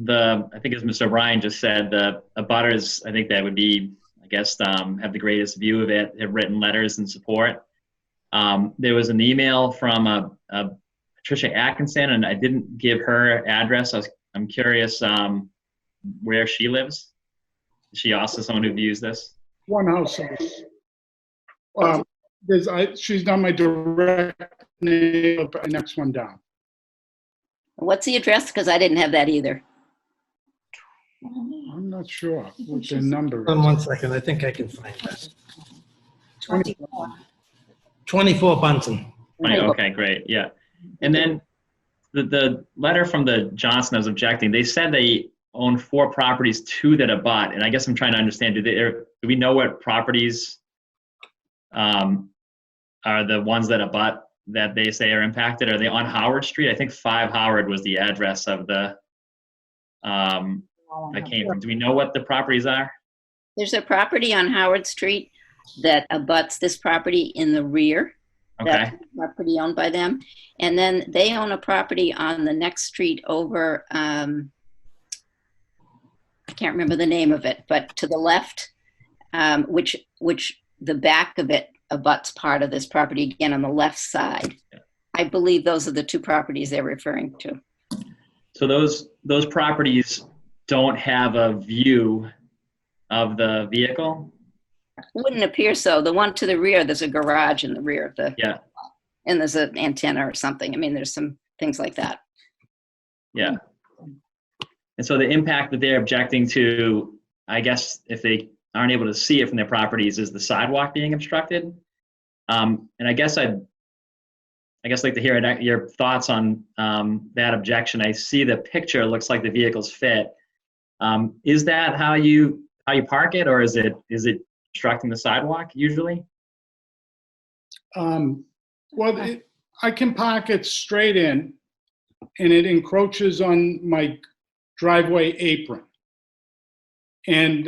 I think as Mr. O'Brien just said, the abutters, I think that would be, I guess, have the greatest view of it, have written letters in support. There was an email from Patricia Atkinson, and I didn't give her address. I'm curious where she lives. Is she also someone who views this? One house. She's not my direct neighbor, but next one down. What's the address? Because I didn't have that either. I'm not sure what the number is. 1 second, I think I can find that. 24. 24 Bunton. Okay, great. Yeah. And then the letter from the Johnson I was objecting, they said they own 4 properties, 2 that abut. And I guess I'm trying to understand, do we know what properties are the ones that abut that they say are impacted? Are they on Howard Street? I think 5 Howard was the address of the, that came from. Do we know what the properties are? There's a property on Howard Street that abuts this property in the rear. Okay. That's a property owned by them. And then they own a property on the next street over, I can't remember the name of it, but to the left, which the back of it abuts part of this property again on the left side. I believe those are the two properties they're referring to. So those properties don't have a view of the vehicle? Wouldn't appear so. The one to the rear, there's a garage in the rear of the, Yeah, and there's an antenna or something. I mean, there's some things like that. yeah. And so the impact that they're objecting to, I guess, if they aren't able to see it from their properties, is the sidewalk being obstructed. And I guess I'd like to hear your thoughts on that objection. I see the picture, it looks like the vehicle's fit. Is that how you park it, or is it obstructing the sidewalk usually? I can park it straight in, and it encroaches on my driveway apron. And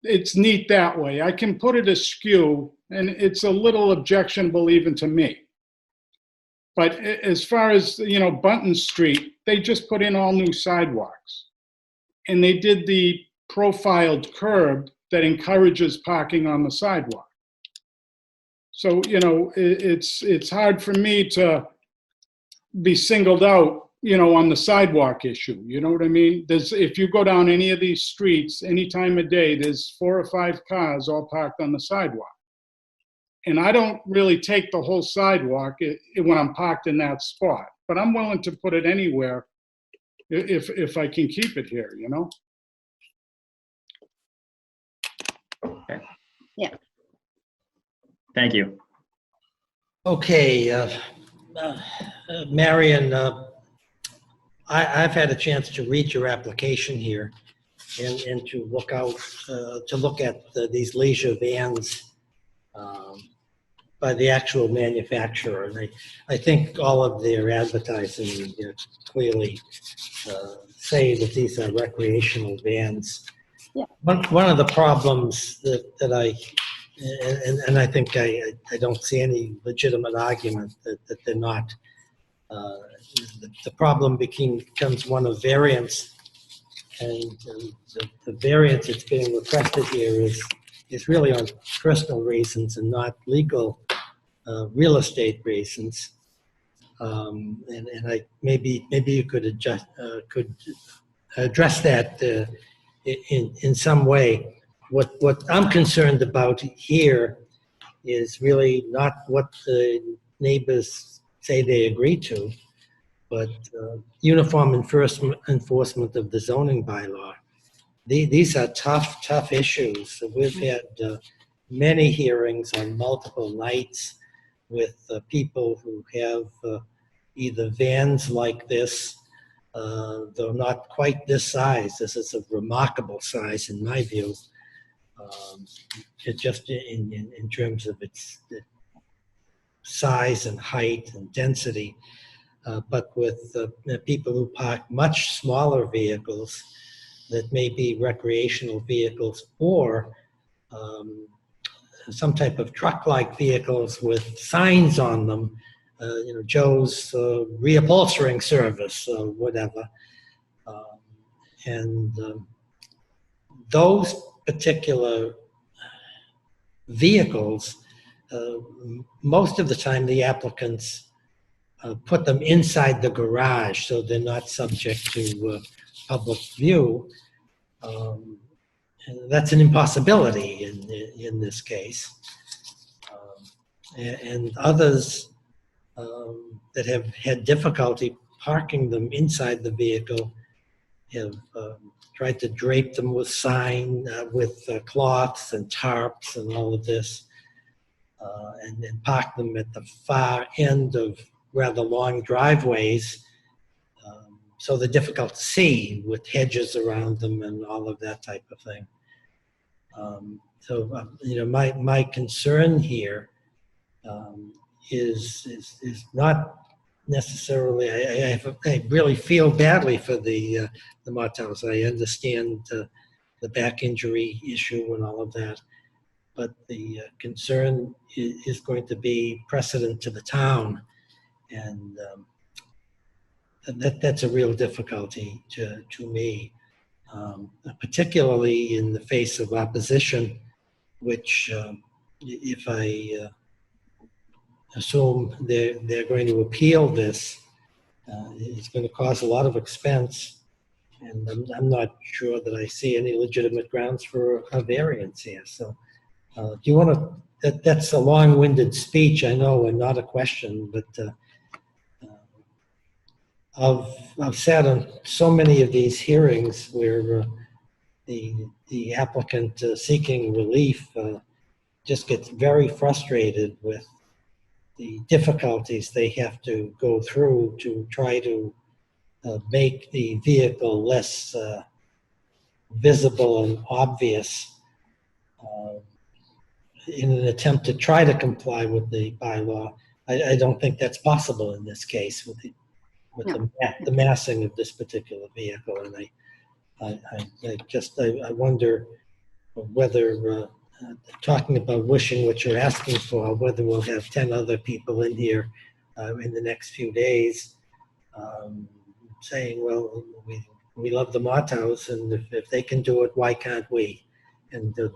it's neat that way. I can put it askew, and it's a little objectionable even to me. But as far as, Bunton Street, they just put in all new sidewalks. And they did the profiled curb that encourages parking on the sidewalk. So, it's hard for me to be singled out, on the sidewalk issue. You know what I mean? If you go down any of these streets, any time of day, there's 4 or 5 cars all parked on the sidewalk. And I don't really take the whole sidewalk when I'm parked in that spot, but I'm willing to put it anywhere if I can keep it here, Okay. Yeah. Thank you. Okay, Marion, I've had a chance to read your application here and to look at these leisure vans by the actual manufacturer. And I think all of their advertising clearly say that these are recreational vans. Yeah. One of the problems that I think I don't see any legitimate argument that they're not. The problem becomes one of variance, and the variance that's being requested here is really on personal reasons and not legal real estate reasons. And I maybe you could address that in some way. What I'm concerned about here is really not what the neighbors say they agree to, but uniform enforcement of the zoning bylaw. These are tough issues. We've had many hearings on multiple nights with people who have either vans like this, though not quite this size. This is a remarkable size in my view. Just in terms of its size and height and density, but with people who park much smaller vehicles that may be recreational vehicles or some type of truck-like vehicles with signs on them, Joe's reupholstering service or whatever. Those particular vehicles, most of the time the applicants put them inside the garage so they're not subject to public view. And that's an impossibility in this case. And others that have had difficulty parking them inside the vehicle have tried to drape them with cloths and tarps and all of this, and then park them at the far end of rather long driveways, so they're difficult to see with hedges around them and all of that type of thing. My concern here is not necessarily. I really feel badly for the Martells. I understand the back injury issue and all of that, but the concern is going to be precedent to the town, and that's a real difficulty to me. particularly in the face of opposition, which if I assume they're going to appeal this, it's going to cause a lot of expense. And I'm not sure that I see any legitimate grounds for a variance here. So do you want to, that's a long-winded speech, I know, and not a question, but I've sat on so many of these hearings where the applicant seeking relief just gets very frustrated with the difficulties they have to go through to try to make the vehicle less visible and obvious in an attempt to try to comply with the bylaw. I don't think that's possible in this case with the massing of this particular vehicle. And I wonder whether talking about wishing what you're asking for, whether we'll have 10 other people in here in the next few days saying, well, we love the Mottos, and if they can do it, why can't we? And the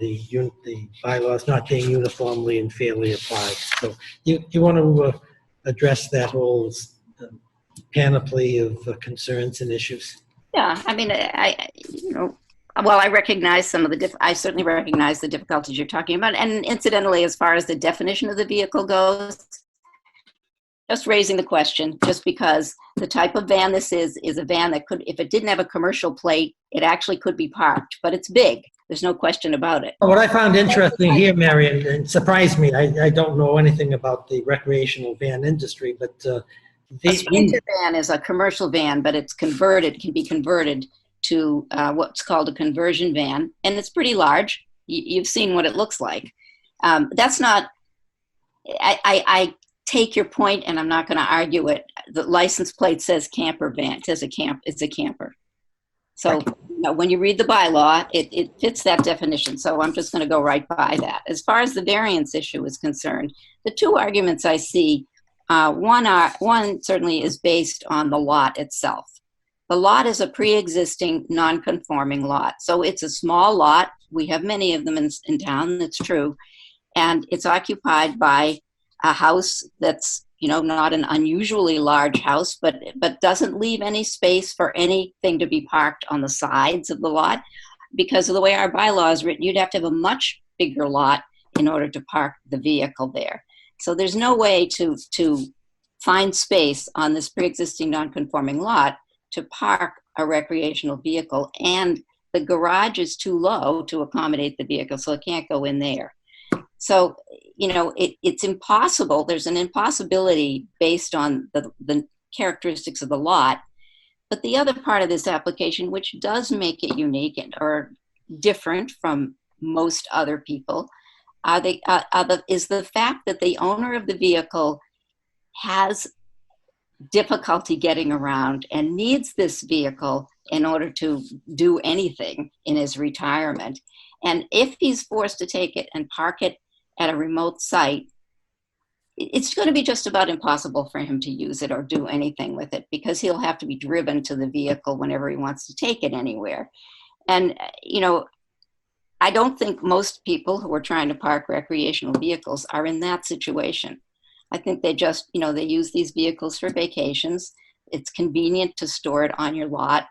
bylaw is not being uniformly and fairly applied. So you want to address that whole panoply of concerns and issues? Yeah, I mean, well, I recognize some of the I certainly recognize the difficulties you're talking about. And incidentally, as far as the definition of the vehicle goes, just raising the question, just because the type of van this is a van that could, if it didn't have a commercial plate, it actually could be parked, but it's big. There's no question about it. What I found interesting here, Marion, and surprised me, I don't know anything about the recreational van industry, but A Sprinter van is a commercial van, but it's converted, can be converted to what's called a conversion van, and it's pretty large. You've seen what it looks like. That's not, I take your point, and I'm not going to argue it. The license plate says camper van. It says it's a camper. So when you read the bylaw, it fits that definition. So I'm just going to go right by that. As far as the variance issue is concerned, the two arguments I see, one certainly is based on the lot itself. The lot is a pre-existing non-conforming lot. So it's a small lot. We have many of them in town, that's true. And it's occupied by a house that's, not an unusually large house, but doesn't leave any space for anything to be parked on the sides of the lot. Because of the way our bylaw is written, you'd have to have a much bigger lot in order to park the vehicle there. So there's no way to find space on this pre-existing non-conforming lot to park a recreational vehicle, and the garage is too low to accommodate the vehicle, so it can't go in there. So, it's impossible. There's an impossibility based on the characteristics of the lot. But the other part of this application, which does make it unique or different from most other people, is the fact that the owner of the vehicle has difficulty getting around and needs this vehicle in order to do anything in his retirement. And if he's forced to take it and park it at a remote site, it's going to be just about impossible for him to use it or do anything with it, because he'll have to be driven to the vehicle whenever he wants to take it anywhere. And, I don't think most people who are trying to park recreational vehicles are in that situation. I think they just, they use these vehicles for vacations. It's convenient to store it on your lot.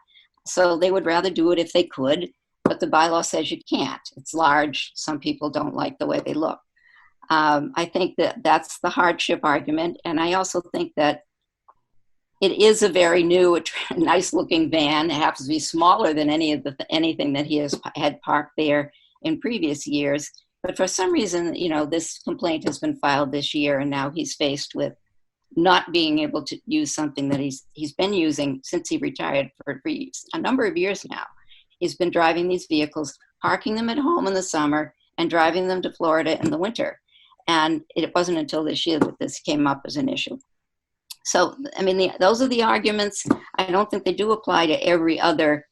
So they would rather do it if they could, but the bylaw says you can't. It's large. Some people don't like the way they look. I think that's the hardship argument. And I also think that it is a very new, nice looking van. It happens to be smaller than anything that he has had parked there in previous years. But for some reason, this complaint has been filed this year, and now he's faced with not being able to use something that he's been using since he retired for a number of years now. He's been driving these vehicles, parking them at home in the summer, and driving them to Florida in the winter. And it wasn't until this year that this came up as an issue. So, those are the arguments. I don't think they do apply to every other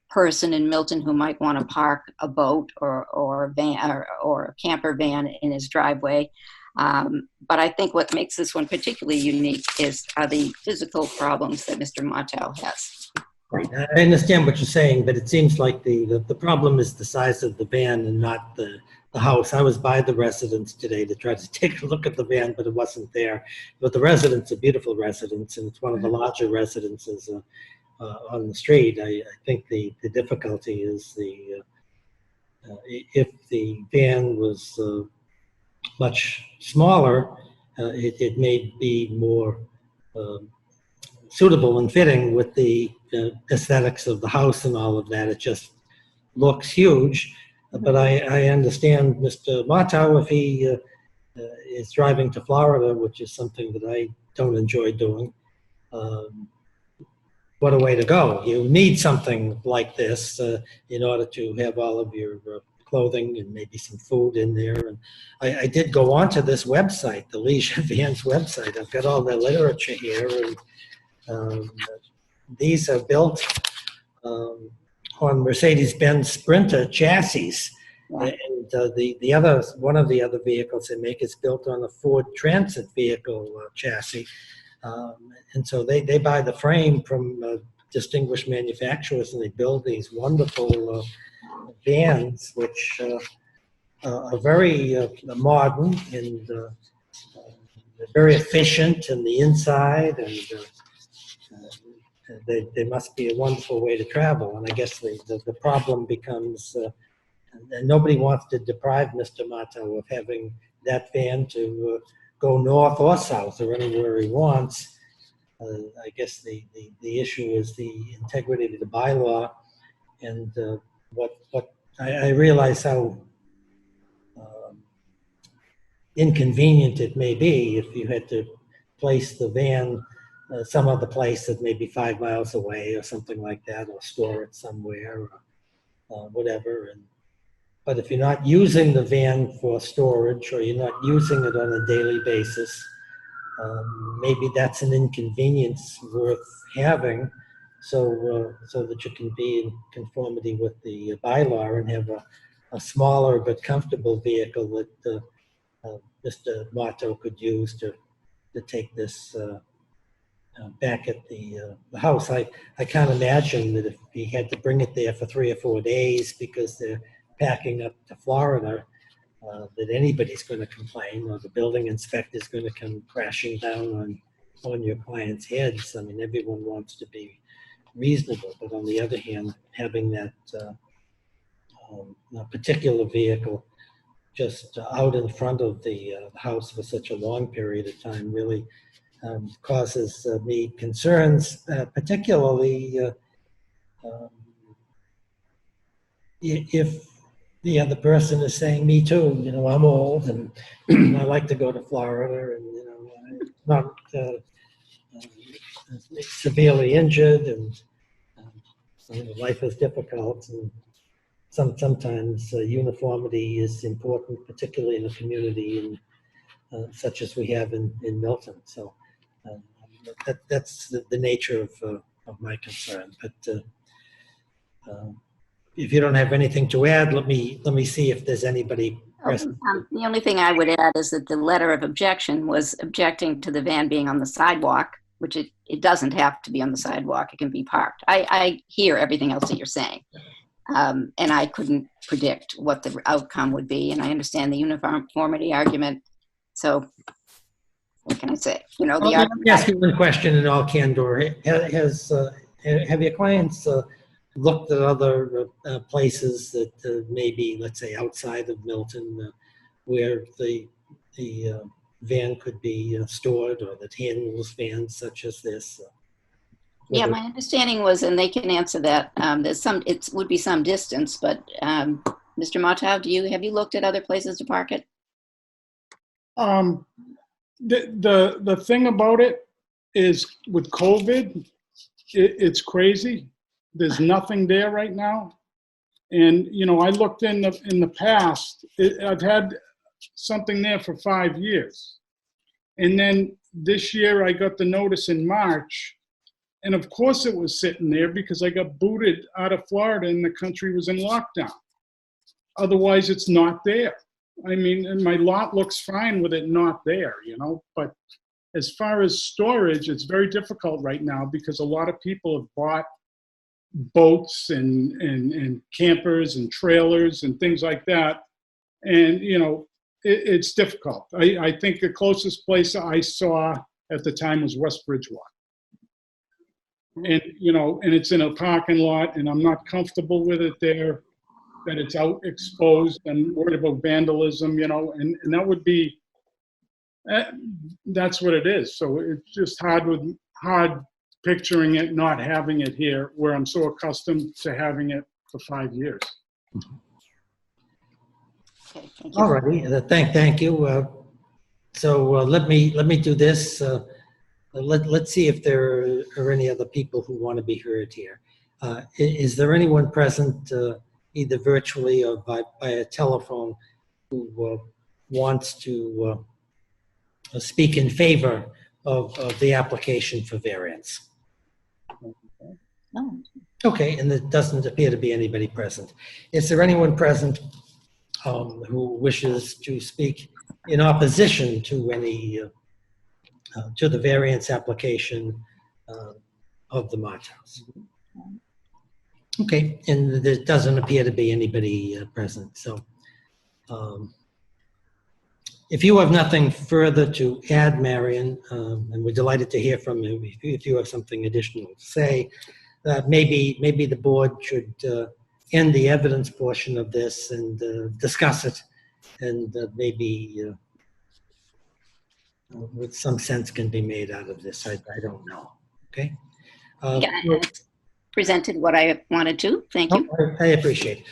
person in Milton who might want to park a boat or a van or a camper van in his driveway. But I think what makes this one particularly unique are the physical problems that Mr. Motto has. Right. I understand what you're saying, but it seems like the problem is the size of the van and not the house. I was by the residence today to try to take a look at the van, but it wasn't there. But the residence, a beautiful residence, and it's one of the larger residences on the street. I think the difficulty is if the van was much smaller, it may be more suitable and fitting with the aesthetics of the house and all of that. It just looks huge. But I understand Mr. Martow, if he is driving to Florida, which is something that I don't enjoy doing, what a way to go. You need something like this in order to have all of your clothing and maybe some food in there. And I did go onto this website, the Leisure Vans website. I've got all the literature here, and these are built on Mercedes-Benz Sprinter chassis. Yeah. And the other, one of the other vehicles they make is built on a Ford Transit vehicle chassis. And so they buy the frame from distinguished manufacturers, and they build these wonderful vans, which are very modern and very efficient in the inside, and they must be a wonderful way to travel. And I guess the problem becomes, and nobody wants to deprive Mr. Martow of having that van to go north or south or anywhere he wants. I guess the issue is the integrity of the bylaw, and what I realize how inconvenient it may be if you had to place the van some other place that may be 5 miles away or something like that, or store it somewhere, or whatever. But if you're not using the van for storage, or you're not using it on a daily basis, maybe that's an inconvenience worth having, so that you can be in conformity with the bylaw and have a smaller but comfortable vehicle that Mr. Martow could use to take this back at the house. I can't imagine that if he had to bring it there for 3 or 4 days because they're packing up to Florida, that anybody's going to complain, or the building inspector's going to come crashing down on your client's heads. I mean, everyone wants to be reasonable, but on the other hand, having that particular vehicle just out in front of the house for such a long period of time really causes me concerns, particularly if the other person is saying, me too, I'm old and I like to go to Florida, and, not severely injured, and life is difficult, and sometimes uniformity is important, particularly in a community such as we have in Milton. So that's the nature of my concern. But if you don't have anything to add, let me see if there's anybody present. The only thing I would add is that the letter of objection was objecting to the van being on the sidewalk, which it doesn't have to be on the sidewalk. It can be parked. I hear everything else that you're saying. And I couldn't predict what the outcome would be. And I understand the uniformity argument. So what can I say? Let me ask you one question in all candor. Have your clients looked at other places that maybe, let's say, outside of Milton, where the van could be stored, or that handles vans such as this? Yeah, my understanding was, and they can answer that, it would be some distance, but Mr. Martow, have you looked at other places to park it? The thing about it is, with COVID, it's crazy. There's nothing there right now. And, I looked in the past, I've had something there for 5 years. And then this year I got the notice in March, and of course it was sitting there because I got booted out of Florida and the country was in lockdown. Otherwise, it's not there. I mean, and my lot looks fine with it not there, but as far as storage, it's very difficult right now because a lot of people have bought boats and campers and trailers and things like that. And, it's difficult. I think the closest place I saw at the time was West Bridgewater. And, and it's in a parking lot, and I'm not comfortable with it there, that it's out exposed and worried about vandalism, and that would be, that's what it is. So it's just hard picturing it, not having it here, where I'm so accustomed to having it for 5 years. Okay, thank you. All righty, thank you. So let me do this. Let's see if there are any other people who want to be heard here. Is there anyone present, either virtually or by a telephone, who wants to speak in favor of the application for variance? No. Okay, and there doesn't appear to be anybody present. Is there anyone present who wishes to speak in opposition to any to the variance application of the Mott House? Okay, and there doesn't appear to be anybody present. So if you have nothing further to add, Marion, and we're delighted to hear from you, if you have something additional to say, maybe the board should end the evidence portion of this and discuss it, and maybe with some sense can be made out of this. I don't know. Okay. Yeah, I presented what I wanted to. Thank you. I appreciate it.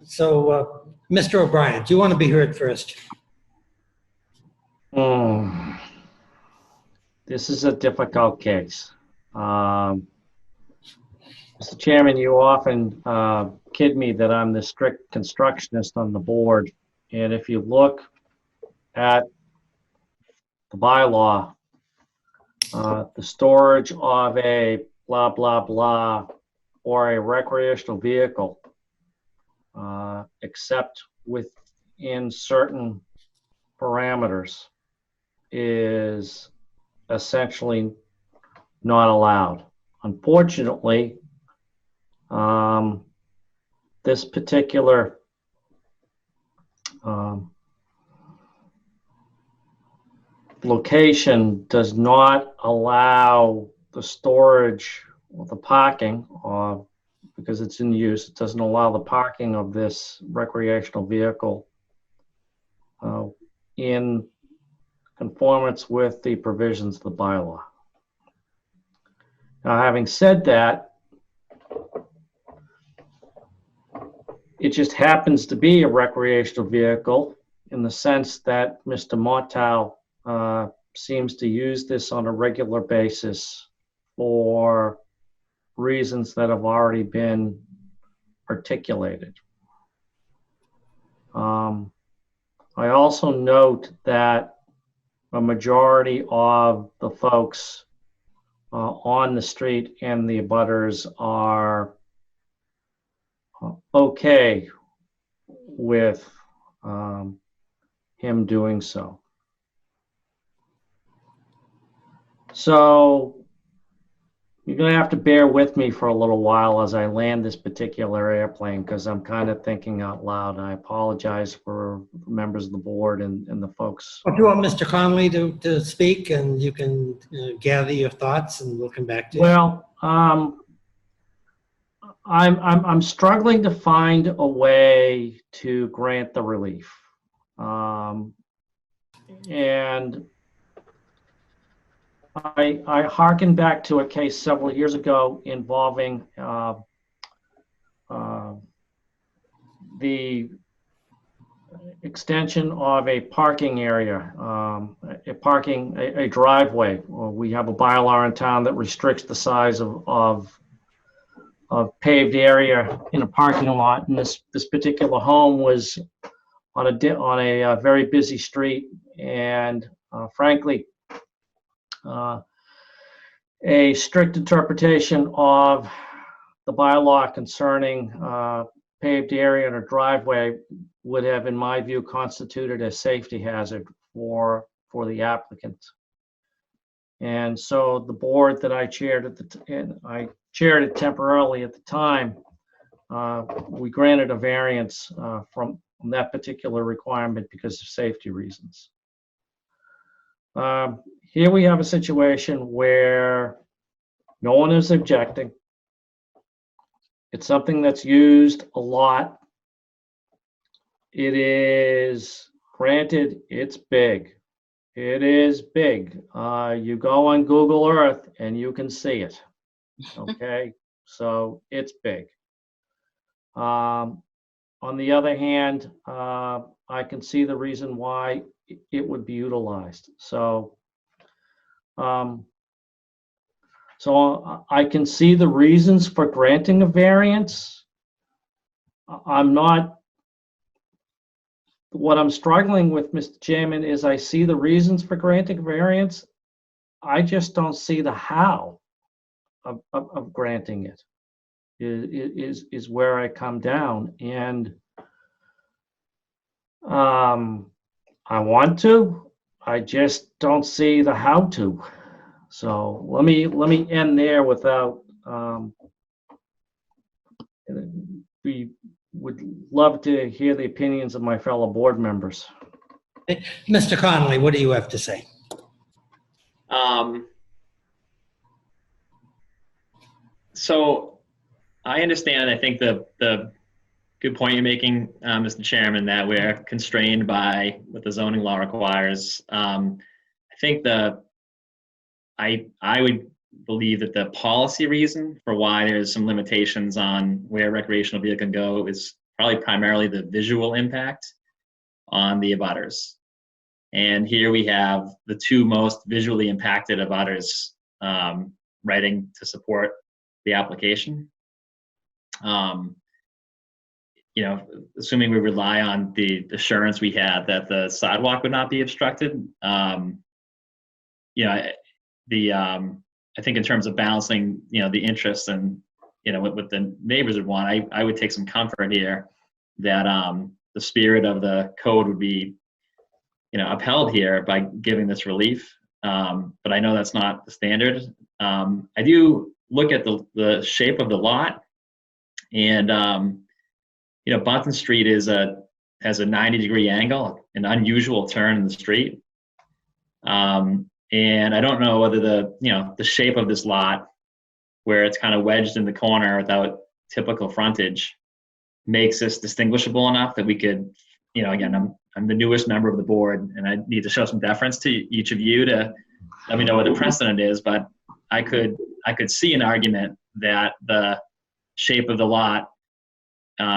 So, Mr. O'Brien, do you want to be heard first? This is a difficult case. Mr. Chairman, you often kid me that I'm the strict constructionist on the board. And if you look at the bylaw, the storage of a blah, blah, blah, or a recreational vehicle, except within certain parameters, is essentially not allowed. Unfortunately, this particular location does not allow the storage or the parking, because it's in use, it doesn't allow the parking of this recreational vehicle in conformance with the provisions of the bylaw. Now, having said that, it just happens to be a recreational vehicle in the sense that Mr. Martel seems to use this on a regular basis for reasons that have already been articulated. I also note that a majority of the folks on the street and the abutters are okay with him doing so. So you're going to have to bear with me for a little while as I land this particular airplane, because I'm kind of thinking out loud. I apologize for members of the board and the folks. Well, do you want Mr. Conley to speak, and you can gather your thoughts, and we'll come back to you? Well, I'm struggling to find a way to grant the relief, and I hearken back to a case several years ago involving the extension of a parking area, a driveway. We have a bylaw in town that restricts the size of paved area in a parking lot, and this particular home was on a very busy street, and frankly, a strict interpretation of the bylaw concerning paved area and a driveway would have, in my view, constituted a safety hazard for the applicant. And so the board that I chaired and I chaired it temporarily at the time, we granted a variance from that particular requirement because of safety reasons. Here we have a situation where no one is objecting. It's something that's used a lot. It is, granted, it's big. It is big. You go on Google Earth and you can see it. Okay, so it's big. On the other hand, I can see the reason why it would be utilized. So I can see the reasons for granting a variance. What I'm struggling with, Mr. Chairman, is I see the reasons for granting a variance. I just don't see the how of granting it is where I come down. And I want to, I just don't see the how to. So let me end there without, we would love to hear the opinions of my fellow board members. Mr. Connolly, what do you have to say? So I understand, I think the good point you're making, Mr. Chairman, that we're constrained by what the zoning law requires. I think I would believe that the policy reason for why there's some limitations on where recreational vehicle can go is probably primarily the visual impact on the abutters. And here we have the two most visually impacted abutters writing to support the application. You know, assuming we rely on the assurance we had that the sidewalk would not be obstructed, you know, I think in terms of balancing, you know, the interests and, you know, what the neighbors would want, I would take some comfort here that the spirit of the code would be, you know, upheld here by giving this relief. But I know that's not the standard. I do look at the shape of the lot, and you know, Bunton Street has a 90-degree angle, an unusual turn in the street. And I don't know whether the shape of this lot, where it's kind of wedged in the corner without typical frontage, makes this distinguishable enough that we could, you know, again, I'm the newest member of the board, and I need to show some deference to each of you to let me know what the precedent is, but I could see an argument that the shape of the lot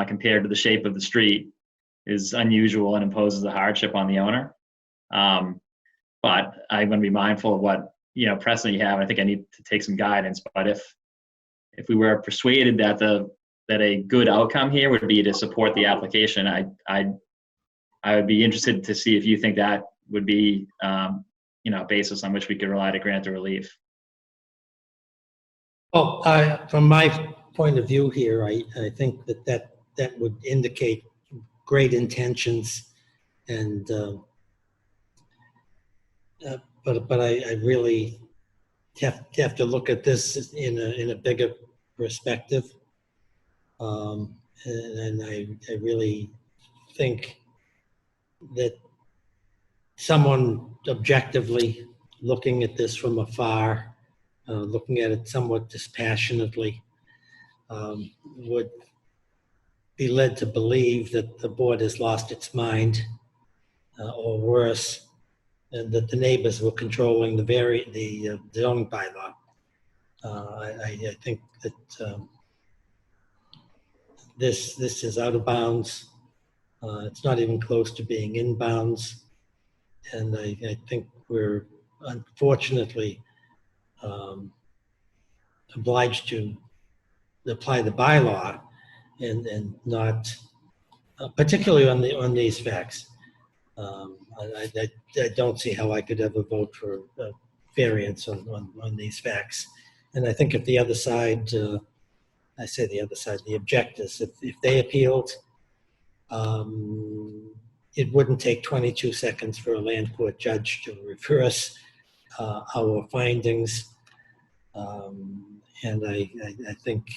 compared to the shape of the street is unusual and imposes a hardship on the owner. But I'm going to be mindful of what, you know, precedent you have. I think I need to take some guidance. But if we were persuaded that that a good outcome here would be to support the application, I would be interested to see if you think that would be, you know, a basis on which we could rely to grant a relief. Well, from my point of view here, I think that would indicate great intentions, and but I really have to look at this in a bigger perspective, and I really think that someone objectively looking at this from afar, looking at it somewhat dispassionately, would be led to believe that the board has lost its mind, or worse, and that the neighbors were controlling the zoning bylaw. I think that this is out of bounds. It's not even close to being in bounds, and I think we're unfortunately obliged to apply the bylaw and not, particularly on these facts. I don't see how I could ever vote for a variance on these facts. And I think if the other side, I say the other side, the objectors, if they appealed, it wouldn't take 22 seconds for a land court judge to reverse our findings. And I think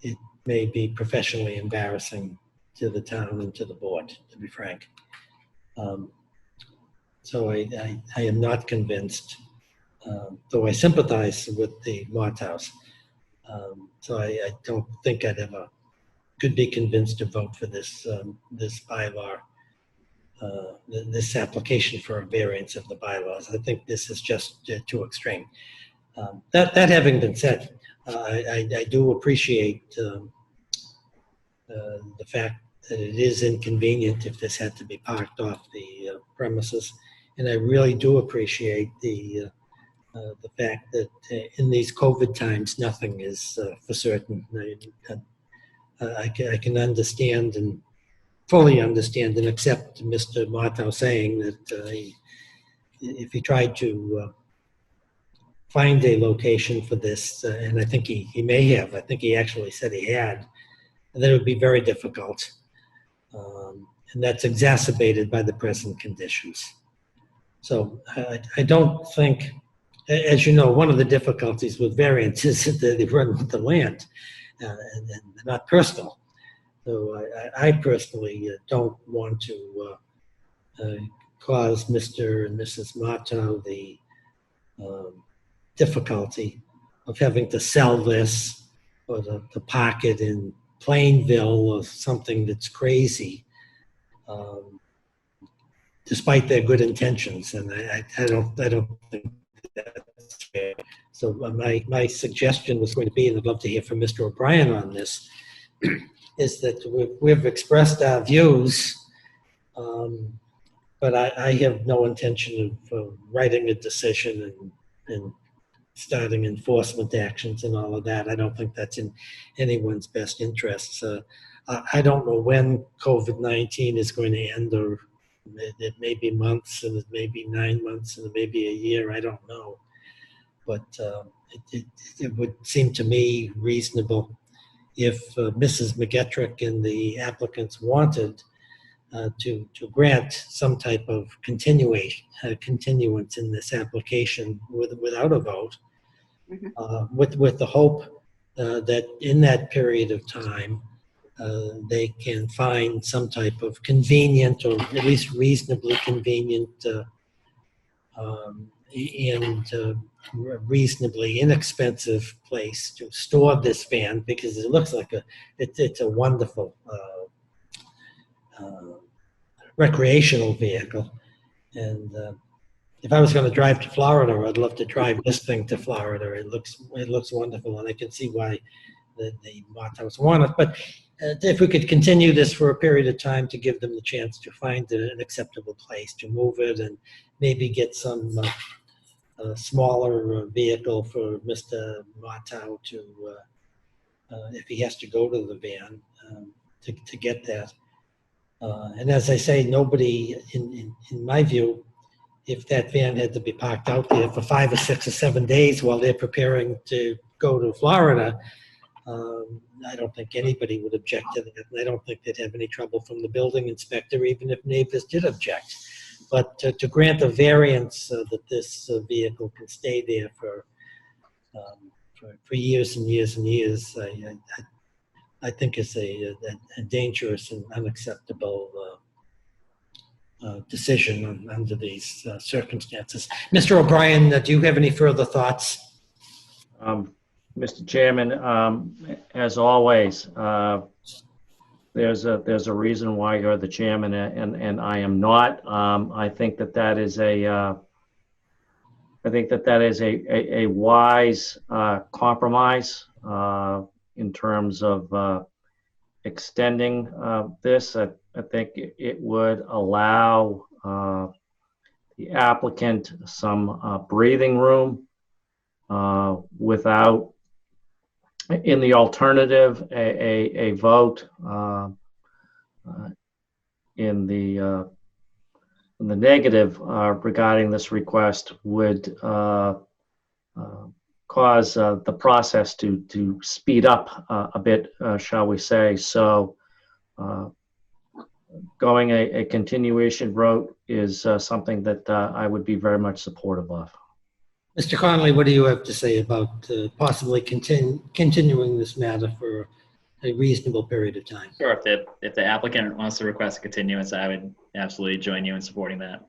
it may be professionally embarrassing to the town and to the board, to be frank. So I am not convinced, though I sympathize with the Mott House. So I don't think I'd ever could be convinced to vote for this this bylaw, this application for a variance of the bylaws. I think this is just too extreme. That having been said, I do appreciate the fact that it is inconvenient if this had to be parked off the premises, and I really do appreciate the fact that in these COVID times, nothing is for certain. I can understand and fully understand and accept Mr. Martow saying that if he tried to find a location for this, and I think he may have, I think he actually said he had, that it would be very difficult. And that's exacerbated by the present conditions. So I don't think, as you know, one of the difficulties with variants is that they run with the land and they're not personal. So I personally don't want to cause Mr. and Mrs. Martow the difficulty of having to sell this or to park it in Plainville or something that's crazy, despite their good intentions. And I don't think that's fair. So my suggestion was going to be, and I'd love to hear from Mr. O'Brien on this, is that we've expressed our views, but I have no intention of writing a decision and starting enforcement actions and all of that. I don't think that's in anyone's best interests. I don't know when COVID-19 is going to end, or it may be months, and it may be 9 months, and it may be a year. I don't know. But it would seem to me reasonable if Mrs. McGettrick and the applicants wanted to grant some type of continuance in this application without a vote, with the hope that in that period of time they can find some type of convenient, or at least reasonably convenient and reasonably inexpensive place to store this van, because it looks like it's a wonderful recreational vehicle. And if I was going to drive to Florida, I'd love to drive this thing to Florida. It looks wonderful, and I can see why the Martows want it. But if we could continue this for a period of time to give them the chance to find an acceptable place to move it, and maybe get some smaller vehicle for Mr. Martow to, if he has to go to the van, to get that. And as I say, nobody, in my view, if that van had to be parked out there for 5 or 6 or 7 days while they're preparing to go to Florida, I don't think anybody would object to that. And I don't think they'd have any trouble from the building inspector, even if neighbors did object. But to grant a variance that this vehicle can stay there for years and years and years, I think is a dangerous and unacceptable decision under these circumstances. Mr. O'Brien, do you have any further thoughts? Mr. Chairman, as always, there's a reason why you're the chairman and I am not. I think that is a wise compromise in terms of extending this. I think it would allow the applicant some breathing room without, in the alternative, a vote in the negative regarding this request would cause the process to speed up a bit, shall we say. So going a continuation route is something that I would be very much supportive of. Mr. Connolly, what do you have to say about possibly continuing this matter for a reasonable period of time? Sure, if the applicant wants to request a continuance, I would absolutely join you in supporting that.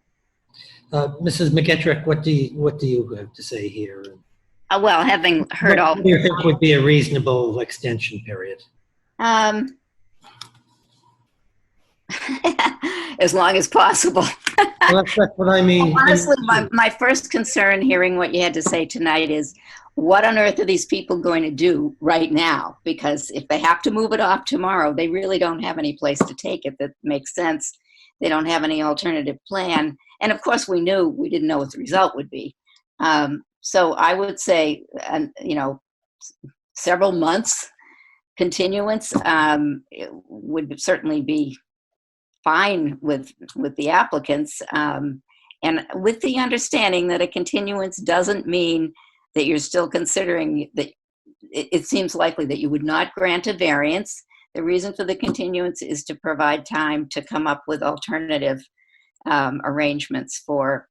Mrs. McGettrick, what do you have to say here? Well, having heard all, What do you think would be a reasonable extension period? as long as possible. Well, that's what I mean. Honestly, my first concern hearing what you had to say tonight is, what on earth are these people going to do right now? Because if they have to move it off tomorrow, they really don't have any place to take it that makes sense. They don't have any alternative plan. And of course, we didn't know what the result would be. So I would say, several months continuance would certainly be fine with the applicants, and with the understanding that a continuance doesn't mean that you're still considering that. It seems likely that you would not grant a variance. The reason for the continuance is to provide time to come up with alternative arrangements for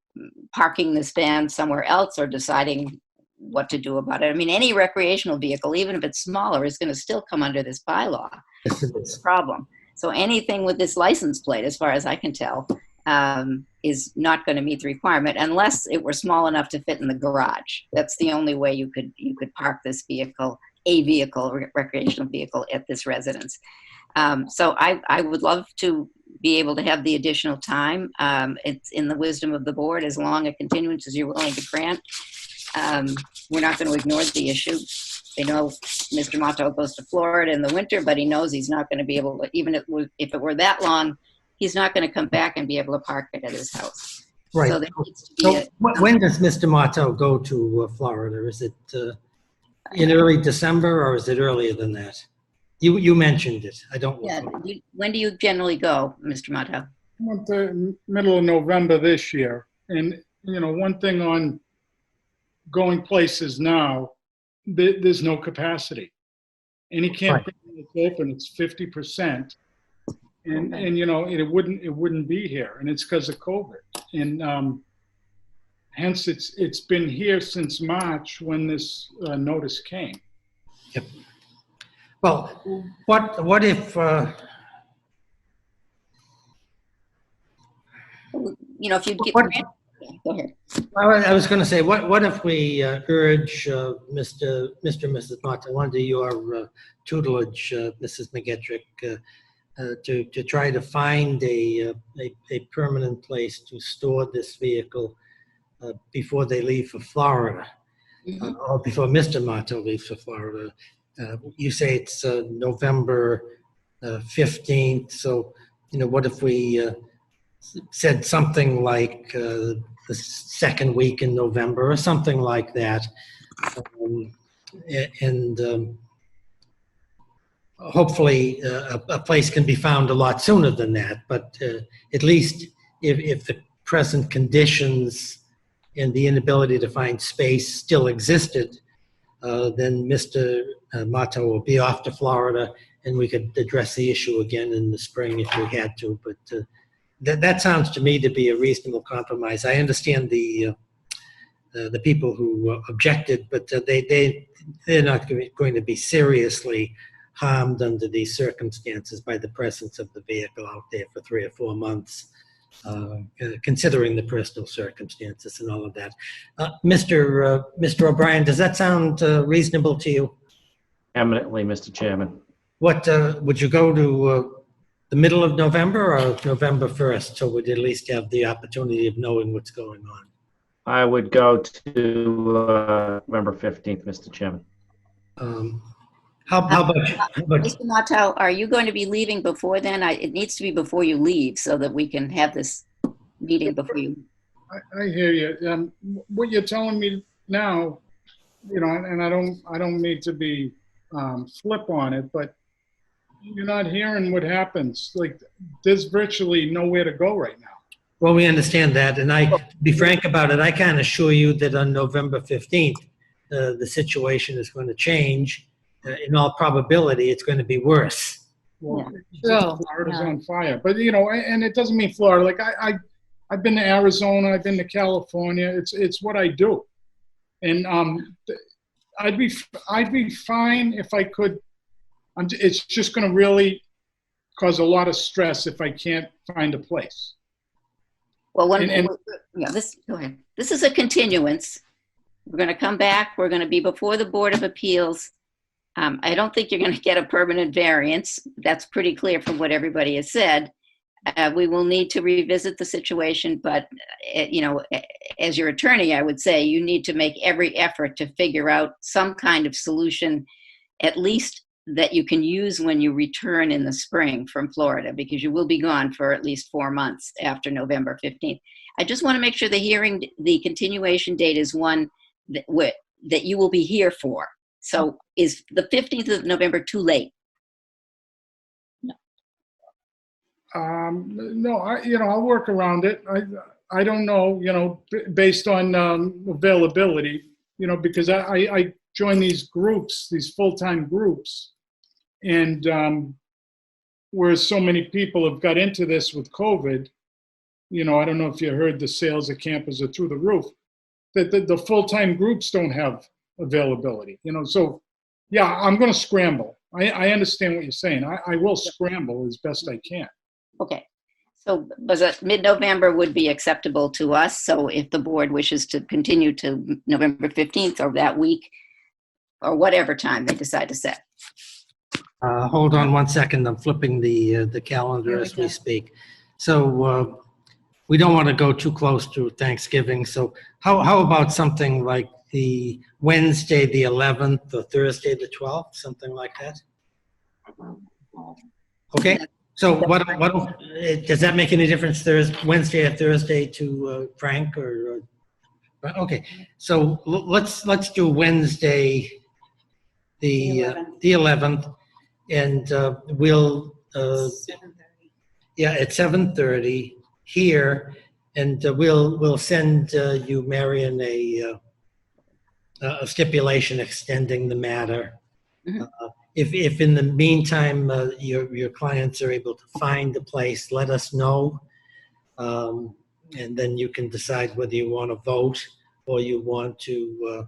parking this van somewhere else or deciding what to do about it. I mean, any recreational vehicle, even if it's smaller, is going to still come under this bylaw. Yes, it It's is. a problem. So anything with this license plate, as far as I can tell, is not going to meet the requirement unless it were small enough to fit in the garage. That's the only way you could park this vehicle, recreational vehicle, at this residence. So I would love to be able to have the additional time. It's in the wisdom of the board, as long a continuance as you're willing to grant. We're not going to ignore the issue. They know Mr. Motto goes to Florida in the winter, but he knows he's not going to be able to, even if it were that long, he's not going to come back and be able to park it at his house. Right. So there needs to be So when does Mr. Motto go to Florida? Is it in early December or is it earlier than that? You mentioned it. I don't recall. when do you generally go, Mr. Motto? I went the middle of November this year. And, one thing on going places now, there's no capacity. Any campground that's open, it's 50%. And it wouldn't be here. And it's because of COVID. And hence it's been here since March when this notice came. Yep. Well, what if If you get What- go ahead. I was going to say, what if we urge Mr. and Mrs. Motto, under your tutelage, Mrs. McGettrick, to try to find a permanent place to store this vehicle before they leave for Florida, or before Mr. Motto leaves for Florida. You say it's November 15th, so what if we said something like the second week in November or something like that, and hopefully a place can be found a lot sooner than that. But at least if the present conditions and the inability to find space still existed, then Mr. Motto will be off to Florida and we could address the issue again in the spring if we had to. But that sounds to me to be a reasonable compromise. I understand the people who objected, but they're not going to be seriously harmed under these circumstances by the presence of the vehicle out there for 3 or 4 months, considering the personal circumstances and all of that. Mr. O'Brien, does that sound reasonable to you? Eminently, Mr. Chairman. What would you go to the middle of November or November 1st, so we'd at least have the opportunity of knowing what's going on? I would go to November 15th, Mr. Chairman. How about Mr. Motto, are you going to be leaving before then? It needs to be before you leave so that we can have this meeting before you. I hear you. What you're telling me now, and I don't mean to be flip on it, but you're not hearing what happens. Like, there's virtually nowhere to go right now. Well, we understand that, and to be frank about it, I can't assure you that on November 15th, the situation is going to change. In all probability, it's going to be worse. Well, Florida's on fire. But, and it doesn't mean Florida. Like, I've been to Arizona, I've been to California. It's what I do. And I'd be fine if I could. It's just going to really cause a lot of stress if I can't find a place. Well, And- go ahead. This is a continuance. We're going to come back. We're going to be before the Board of Appeals. I don't think you're going to get a permanent variance. That's pretty clear from what everybody has said. We will need to revisit the situation, but as your attorney, I would say you need to make every effort to figure out some kind of solution, at least that you can use when you return in the spring from Florida, because you will be gone for at least 4 months after November 15th. I just want to make sure the continuation date is one that you will be here for. So is the 15th of November too late? No, I'll work around it. I don't know, based on availability, because I join these groups, these full-time groups, and whereas so many people have got into this with COVID, I don't know if you heard the sales of campers are through the roof, that the full-time groups don't have availability, so yeah, I'm going to scramble. I understand what you're saying. I will scramble as best I can. Okay. So was it mid-November would be acceptable to us? So if the board wishes to continue to November 15th or that week, or whatever time they decide to set. Hold on one second. I'm flipping the calendar as we speak. So we don't want to go too close to Thanksgiving. So how about something like the Wednesday, the 11th, or Thursday, the 12th, something like that? Okay. So what does that make any difference? Wednesday or Thursday to Frank or okay. So let's do Wednesday, the 11th, and we'll at 7:30 here, and we'll send you, Marion, a stipulation extending the matter. Mm-hmm. If in the meantime your clients are able to find a place, let us know, and then you can decide whether you want to vote or you want to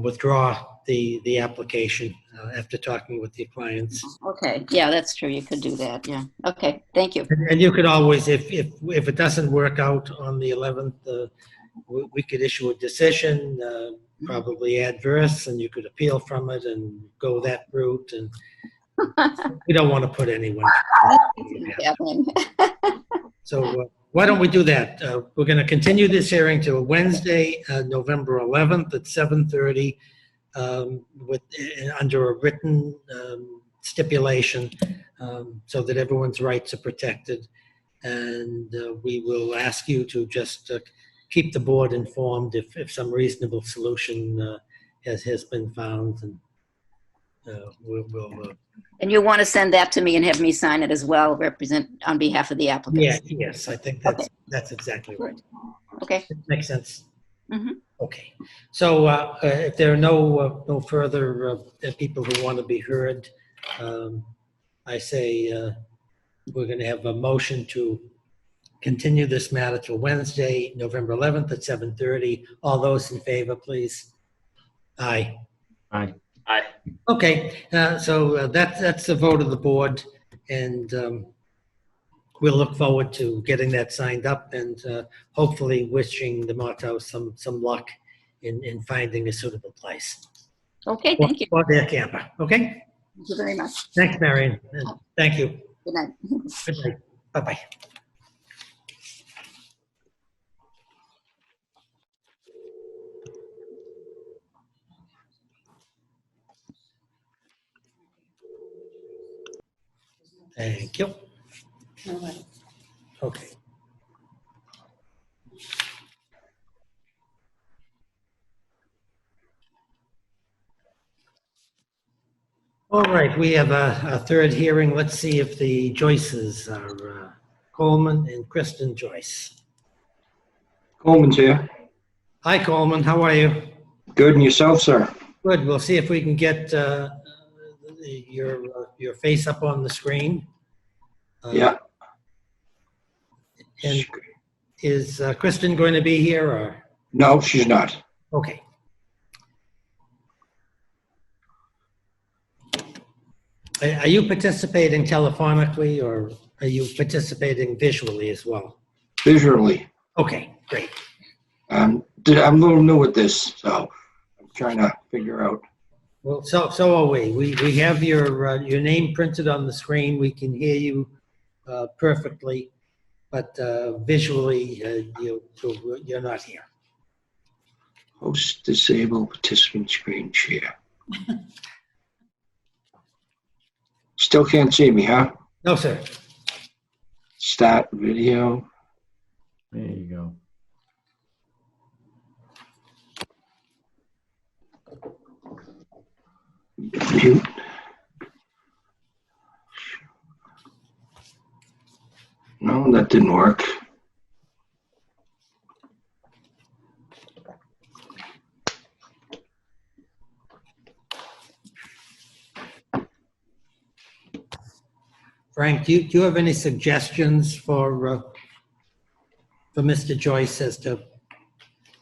withdraw the application after talking with your clients. Okay. Yeah, that's true. You could do that. Yeah. Okay. Thank you. And you could always, if it doesn't work out on the 11th, we could issue a decision, probably adverse, and you could appeal from it and go that route. And we don't want to put anyone. So why don't we do that? We're going to continue this hearing to Wednesday, November 11th at 7:30, under a written stipulation, so that everyone's rights are protected. And we will ask you to just keep the board informed if some reasonable solution has been found, and we'll And you want to send that to me and have me sign it as well, represent on behalf of the applicant? yes, I think that's exactly right. Okay. Makes sense. Mm-hmm. Okay, so if there are no further people who want to be heard, I say we're going to have a motion to continue this matter till Wednesday, November 11th at 7:30. All those in favor, please. Aye. Aye. Aye. Okay, so that's the vote of the board, and we'll look forward to getting that signed up and hopefully wishing the Martos some luck in finding a suitable place. Okay. Thank you. For their camper. Okay? Thank you very much. Thanks, Marion. And thank you. Good night. Good night. Bye-bye. Thank you. Okay. All right, we have a third hearing. Let's see if the Joyces are Coleman and Kristen Joyce. Coleman's here. Hi, Coleman. How are you? Good, and yourself, sir? Good. We'll see if we can get your face up on the screen. Yeah. And is Kristen going to be here or? No, she's not. Okay. Are you participating telephonically or are you participating visually as well? Visually. Okay, great. I'm a little new at this, so I'm trying to figure out. Well, so are we. We have your name printed on the screen. We can hear you perfectly, but visually, you're not here. Host disabled participant screen share. Still can't see me, huh? No, sir. Start video. There you go. Mute. No, that didn't work. Frank, do you have any suggestions for Mr. Joyce as to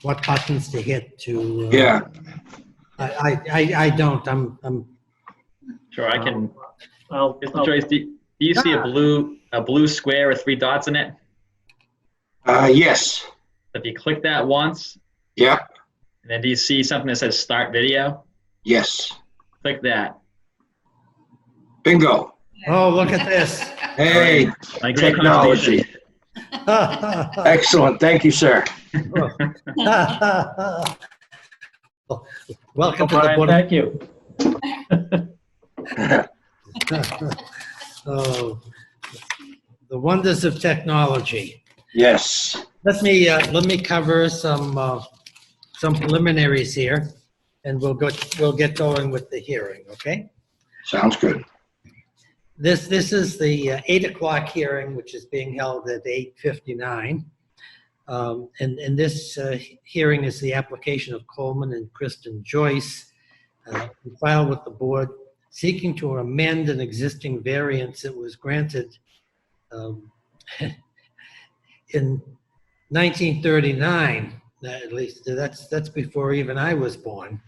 what buttons to hit to? Yeah. I don't. I'm. Sure, I can. I'll, Mr. Joyce, do you see a blue square with 3 dots in it? Yes. If you click that once, Yeah. and then do you see something that says Start Video? Yes. Click that. Bingo. Oh, look at this. Hey, Like technology. Excellent. Thank you, sir. Welcome to the Brian, board. thank you. Oh, the wonders of technology. Yes. Let me cover some preliminaries here, and we'll get going with the hearing. Okay. Sounds good. This is the 8 o'clock hearing, which is being held at 8:59. And this hearing is the application of Coleman and Kristen Joyce, filed with the board, seeking to amend an existing variance that was granted in 1939. At least that's before even I was born.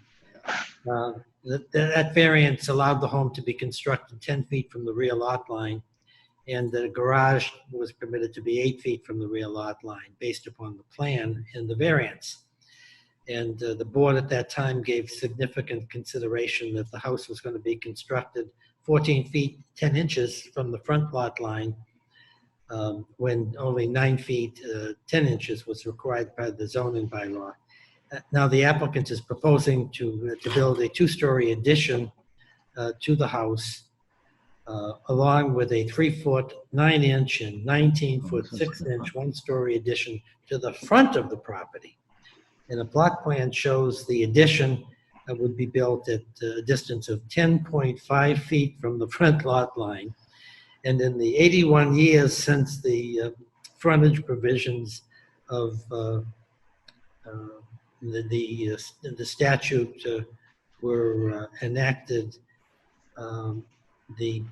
That variance allowed the home to be constructed 10 feet from the rear lot line, and the garage was permitted to be 8 feet from the rear lot line based upon the plan and the variance. And the board at that time gave significant consideration that the house was going to be constructed 14 feet 10 inches from the front lot line, when only 9 feet 10 inches was required by the zoning bylaw. Now the applicant is proposing to build a 2-story addition to the house, along with a 3-foot 9-inch and 19-foot 6-inch 1-story addition to the front of the property. And a plot plan shows the addition would be built at a distance of 10.5 feet from the front lot line. And in the 81 years since the frontage provisions of the statute were enacted, the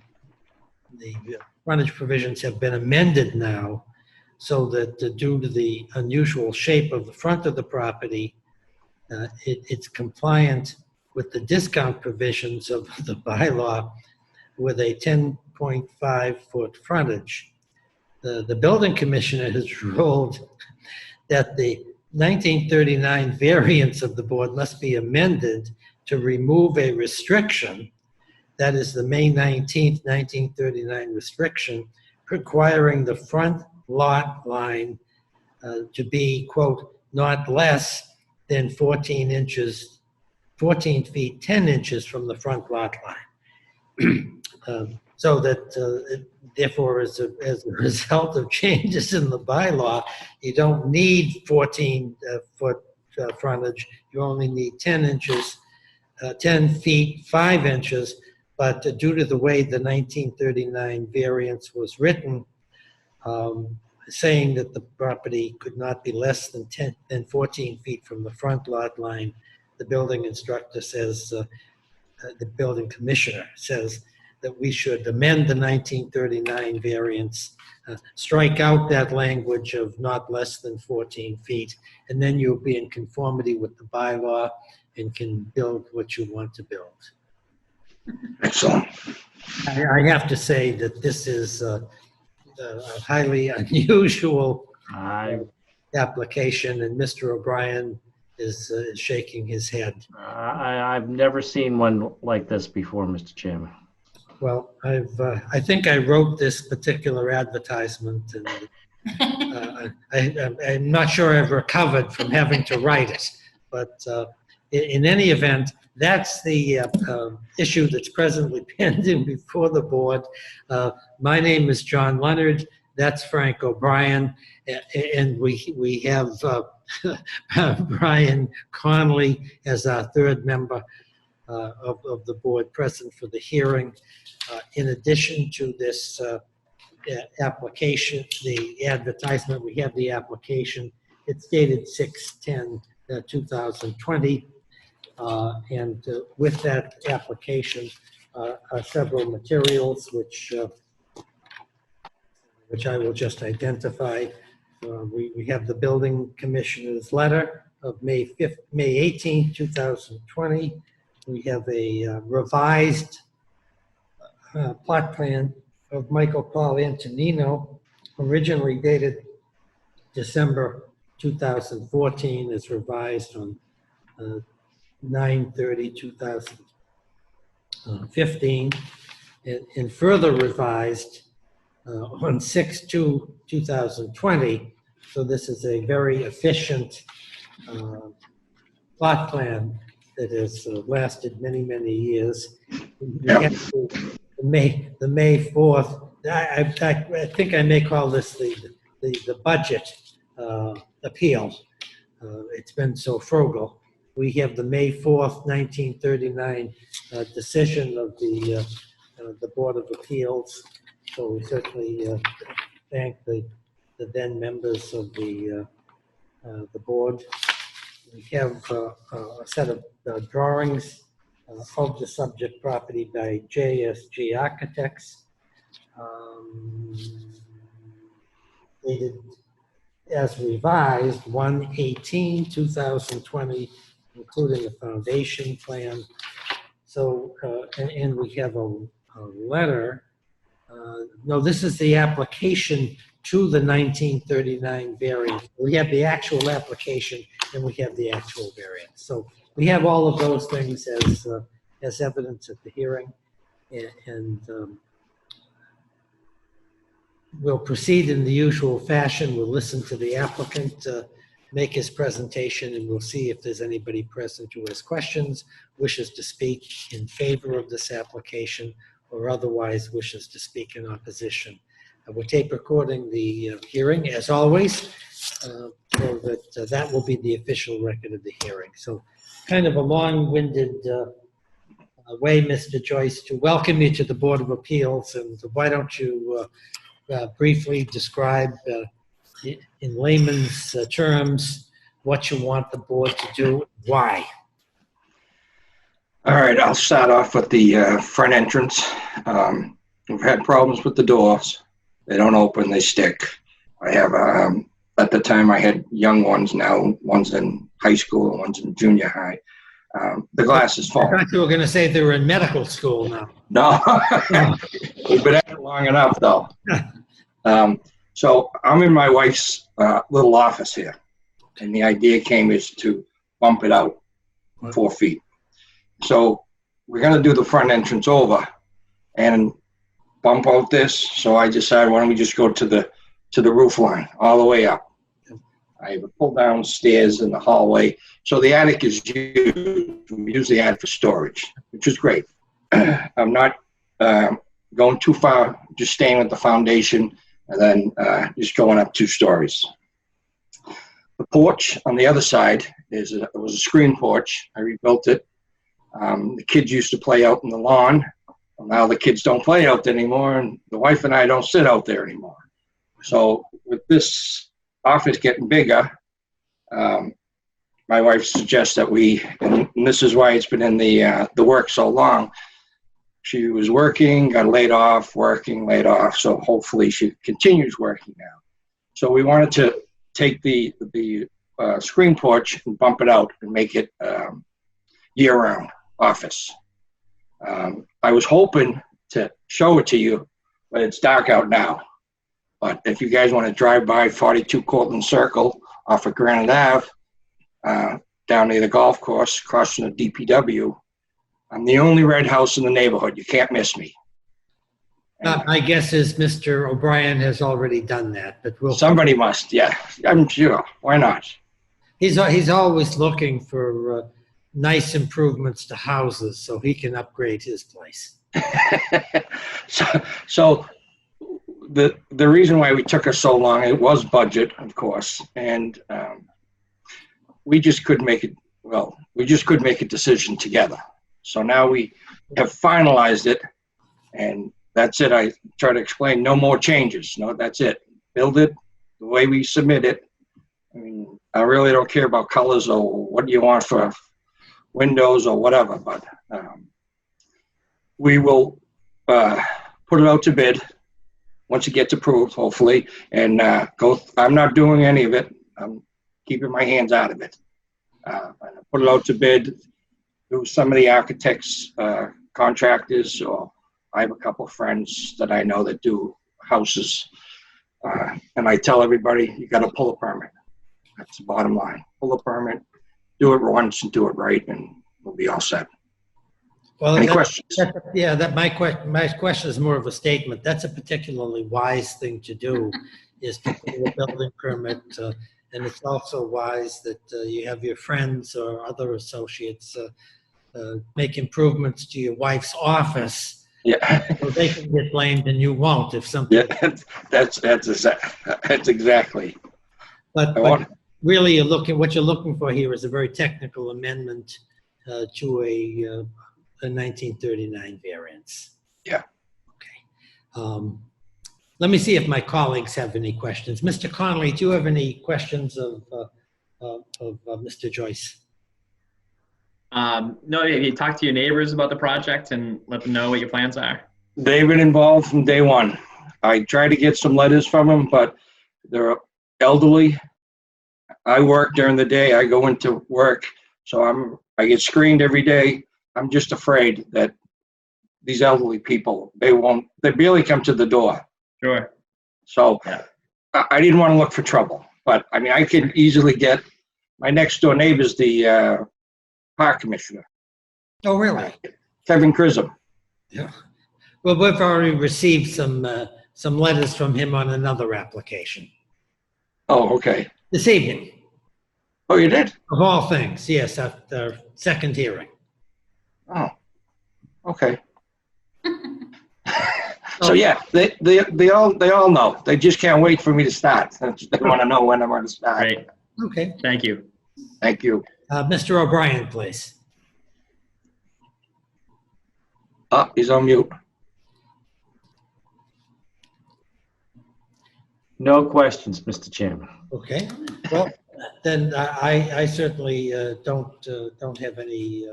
frontage provisions have been amended now so that due to the unusual shape of the front of the property, it's compliant with the discount provisions of the bylaw with a 10.5-foot frontage. The building commissioner has ruled that the 1939 variance of the board must be amended to remove a restriction, that is the May 19th, 1939 restriction, requiring the front lot line to be, quote, not less than 14 feet 10 inches from the front lot line. So that therefore, as a result of changes in the bylaw, you don't need 14-foot frontage. You only need 10 feet 5 inches. But due to the way the 1939 variance was written, saying that the property could not be less than 14 feet from the front lot line, the building instructor says, the building commissioner says that we should amend the 1939 variance, strike out that language of not less than 14 feet, and then you'll be in conformity with the bylaw and can build what you want to build. Excellent. I have to say that this is a highly unusual I, application, and Mr. O'Brien is shaking his head. I've never seen one like this before, Mr. Chairman. Well, I think I wrote this particular advertisement, and I'm not sure I've recovered from having to write it. But in any event, that's the issue that's presently pending before the board. My name is John Leonard. That's Frank O'Brien, and we have Brian Conley as our third member of the board present for the hearing. In addition to this application, the advertisement, we have the application. It's dated 6/10/2020, and with that application are several materials which I will just identify. We have the building commissioner's letter of May 18, 2020. We have a revised plot plan of Michael Paul Antonino, originally dated December 2014, is revised on 9/30/2015, and further revised on 6/2/2020. So this is a very efficient plot plan that has lasted many, many years. We have the May 4th. I think I may call this the budget appeal. It's been so frugal. We have the May 4th, 1939 decision of the Board of Appeals. So we certainly thank the then members of the board. We have a set of drawings of the subject property by JSG Architects, dated as revised 1/18/2020, including a foundation plan. So, and we have a letter. No, this is the application to the 1939 variance. We have the actual application and we have the actual variance. So we have all of those things as evidence at the hearing, and we'll proceed in the usual fashion. We'll listen to the applicant make his presentation, and we'll see if there's anybody present who has questions, wishes to speak in favor of this application, or otherwise wishes to speak in opposition. We're tape recording the hearing, as always, so that will be the official record of the hearing. So kind of a long-winded way, Mr. Joyce, to welcome you to the Board of Appeals, and why don't you briefly describe in layman's terms what you want the board to do, why? All right, I'll start off with the front entrance. We've had problems with the doors. They don't open, they stick. I have, at the time I had young ones, now one's in high school and one's in junior high. The glass is I falling. thought you were going to say they were in medical school now. No, we've been at it long enough though. So I'm in my wife's little office here, and the idea came is to bump it out 4 feet. So we're gonna do the front entrance over and bump out this. So I decided, why don't we just go to the roof line all the way up. I have a pull down stairs in the hallway. So the attic is used. We use the attic for storage, which is great. I'm not going too far, just staying with the foundation and then just going up 2 stories. The porch on the other side was a screen porch. I rebuilt it. The kids used to play out in the lawn. Well, now the kids don't play out there anymore, and the wife and I don't sit out there anymore. So with this office getting bigger, my wife suggests that and this is why it's been in the work so long. She was working, got laid off, working, laid off. So hopefully she continues working now. So we wanted to take the screen porch and bump it out and make it year-round office. I was hoping to show it to you, but it's dark out now. But if you guys want to drive by 42 Cortlandt Circle off of Granite Ave, down near the golf course, across from the DPW, I'm the only red house in the neighborhood. You can't miss me. My guess is Mr. O'Brien has already done that, but Somebody must, yeah. I'm sure. Why not? He's always looking for nice improvements to houses so he can upgrade his place. So the reason why we took us so long, it was budget, of course, and we just couldn't make it. Well, we just couldn't make a decision together. So now we have finalized it, and that's it. I try to explain no more changes. No, that's it. Build it the way we submit it. I mean, I really don't care about colors or what you want for windows or whatever, but we will put it out to bid once it gets approved, hopefully, and I'm not doing any of it. I'm keeping my hands out of it. Put it out to bid through some of the architects, contractors, or I have a couple of friends that I know that do houses, and I tell everybody, you got to pull a permit. That's the bottom line. Pull a permit, do it once and do it right, and we'll be all set. Well, Any questions? My question is more of a statement. That's a particularly wise thing to do, is to pull a building permit, and it's also wise that you have your friends or other associates make improvements to your wife's office. Yeah. So they can get blamed and you won't if something. Yeah, that's exactly. But really, what you're looking for here is a very technical amendment to a 1939 variance. Yeah. Okay. Let me see if my colleagues have any questions. Mr. Connolly, do you have any questions of Mr. Joyce? No, you talk to your neighbors about the project and let them know what your plans are. They've been involved from day one. I try to get some letters from them, but they're elderly. I work during the day. I go into work, so I get screened every day. I'm just afraid that these elderly people, they barely come to the door. Sure. So yeah. I didn't want to look for trouble, but I mean, I can easily get my next door neighbor's the park commissioner. Oh, really? Kevin Chisholm. Yeah. Well, we've already received some letters from him on another application. Oh, okay. This evening. Oh, you did? Of all things, yes, at the second hearing. Oh, okay. So yeah, they all know. They just can't wait for me to start. They want to know when I'm going to start. Great. Okay. Thank you. Thank you. Mr. O'Brien, please. Oh, he's on mute. No questions, Mr. Chairman. Okay. Well, then I certainly don't have any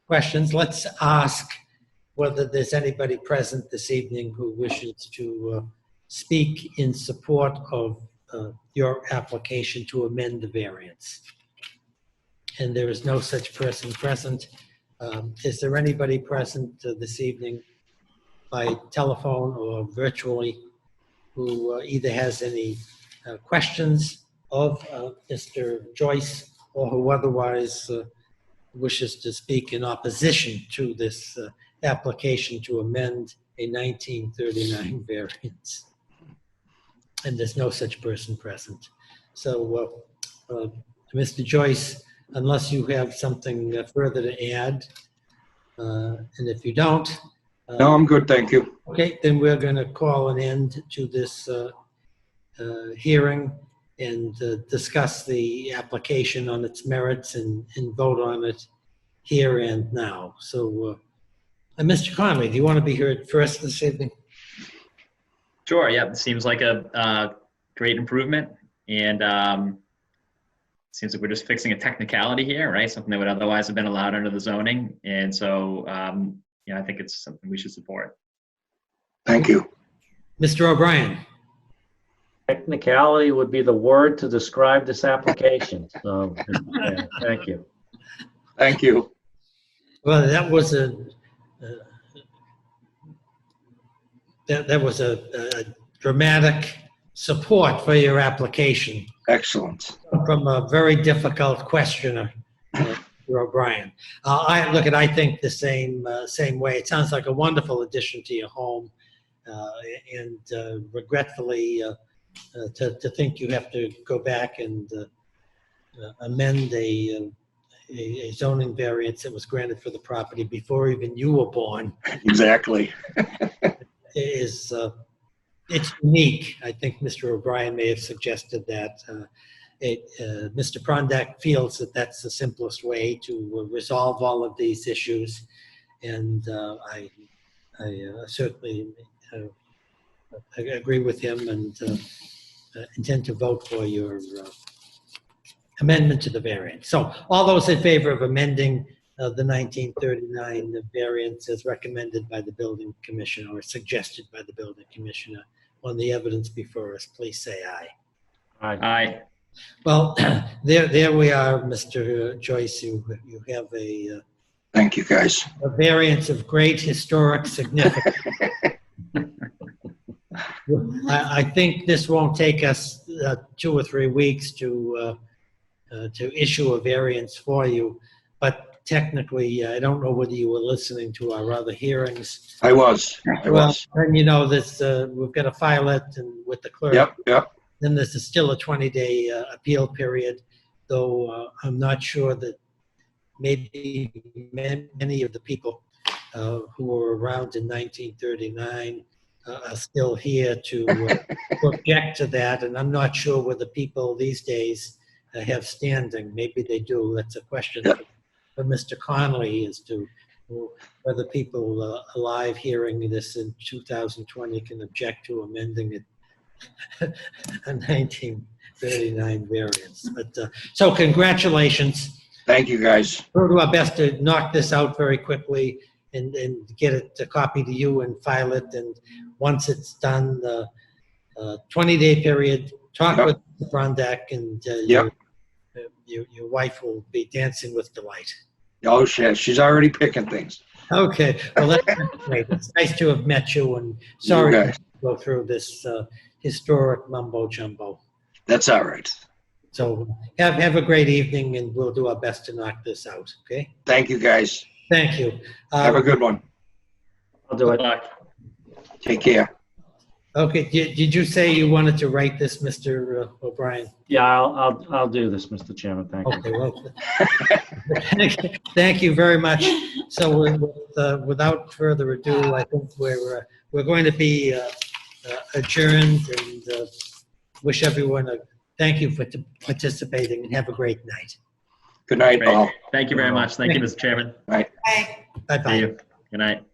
questions. Let's ask whether there's anybody present this evening who wishes to speak in support of your application to amend the variance. And there is no such person present. Is there anybody present this evening by telephone or virtually who either has any questions of Mr. Joyce or who otherwise wishes to speak in opposition to this application to amend a 1939 variance? And there's no such person present. So, Mr. Joyce, unless you have something further to add, and if you don't. No, I'm good, thank you. Okay, then we're going to call an end to this hearing and discuss the application on its merits and vote on it here and now. So, Mr. Conley, do you want to be heard first this evening? Sure. Yeah, it seems like a great improvement, and seems like we're just fixing a technicality here, right? Something that would otherwise have been allowed under the zoning, and so yeah, I think it's something we should support. Thank you. Mr. O'Brien. Technicality would be the word to describe this application. So, yeah, thank you. Thank you. Well, that was a there was a dramatic support for your application Excellent. from a very difficult questioner, Mr. O'Brien. I think the same way. It sounds like a wonderful addition to your home, and regretfully, to think you have to go back and amend a zoning variance that was granted for the property before even you were born Exactly. is it's unique. I think Mr. O'Brien may have suggested that. Mr. Prondak feels that that's the simplest way to resolve all of these issues, and I certainly agree with him and intend to vote for your amendment to the variance. So all those in favor of amending the 1939 variance as recommended by the building commissioner or suggested by the building commissioner on the evidence before us, please say aye. Aye. Well, there we are, Mr. Joyce. You have a Thank you, guys. variance of great historic significance. I think this won't take us 2 or 3 weeks to issue a variance for you, but technically, I don't know whether you were listening to our other hearings. I was. And you know this, we've got to file it and with the clerk. Yep. Then there's still a 20-day appeal period, though I'm not sure that maybe many of the people who were around in 1939 are still here to object to that. And I'm not sure whether people these days have standing. Maybe they do. That's a question for Mr. Connolly as to whether people alive hearing this in 2020 can object to amending it. A 1939 variance. But so congratulations. Thank you, guys. We'll do our best to knock this out very quickly and get it a copy to you and file it. And once it's done, the 20-day period, talk with Mr. Prondak, and your wife will be dancing with delight. Oh, she's already picking things. Okay. Well, that's great. It's nice to have met you, and sorry to go through this historic mumbo jumbo. That's all right. So have a great evening, and we'll do our best to knock this out. Okay. Thank you, guys. Thank you. Have a good one. I'll do it. Take care. Okay. Did you say you wanted to write this, Mr. O'Brien? Yeah, I'll do this, Mr. Chairman. Thank you. Okay. Well, thank you very much. So without further ado, I think we're going to be adjourned, and wish everyone a thank you for participating, and have a great night. Good night, Great. all. Thank you very much. Thank you, Mr. Chairman. Bye. Bye. Bye-bye. See you. Good night.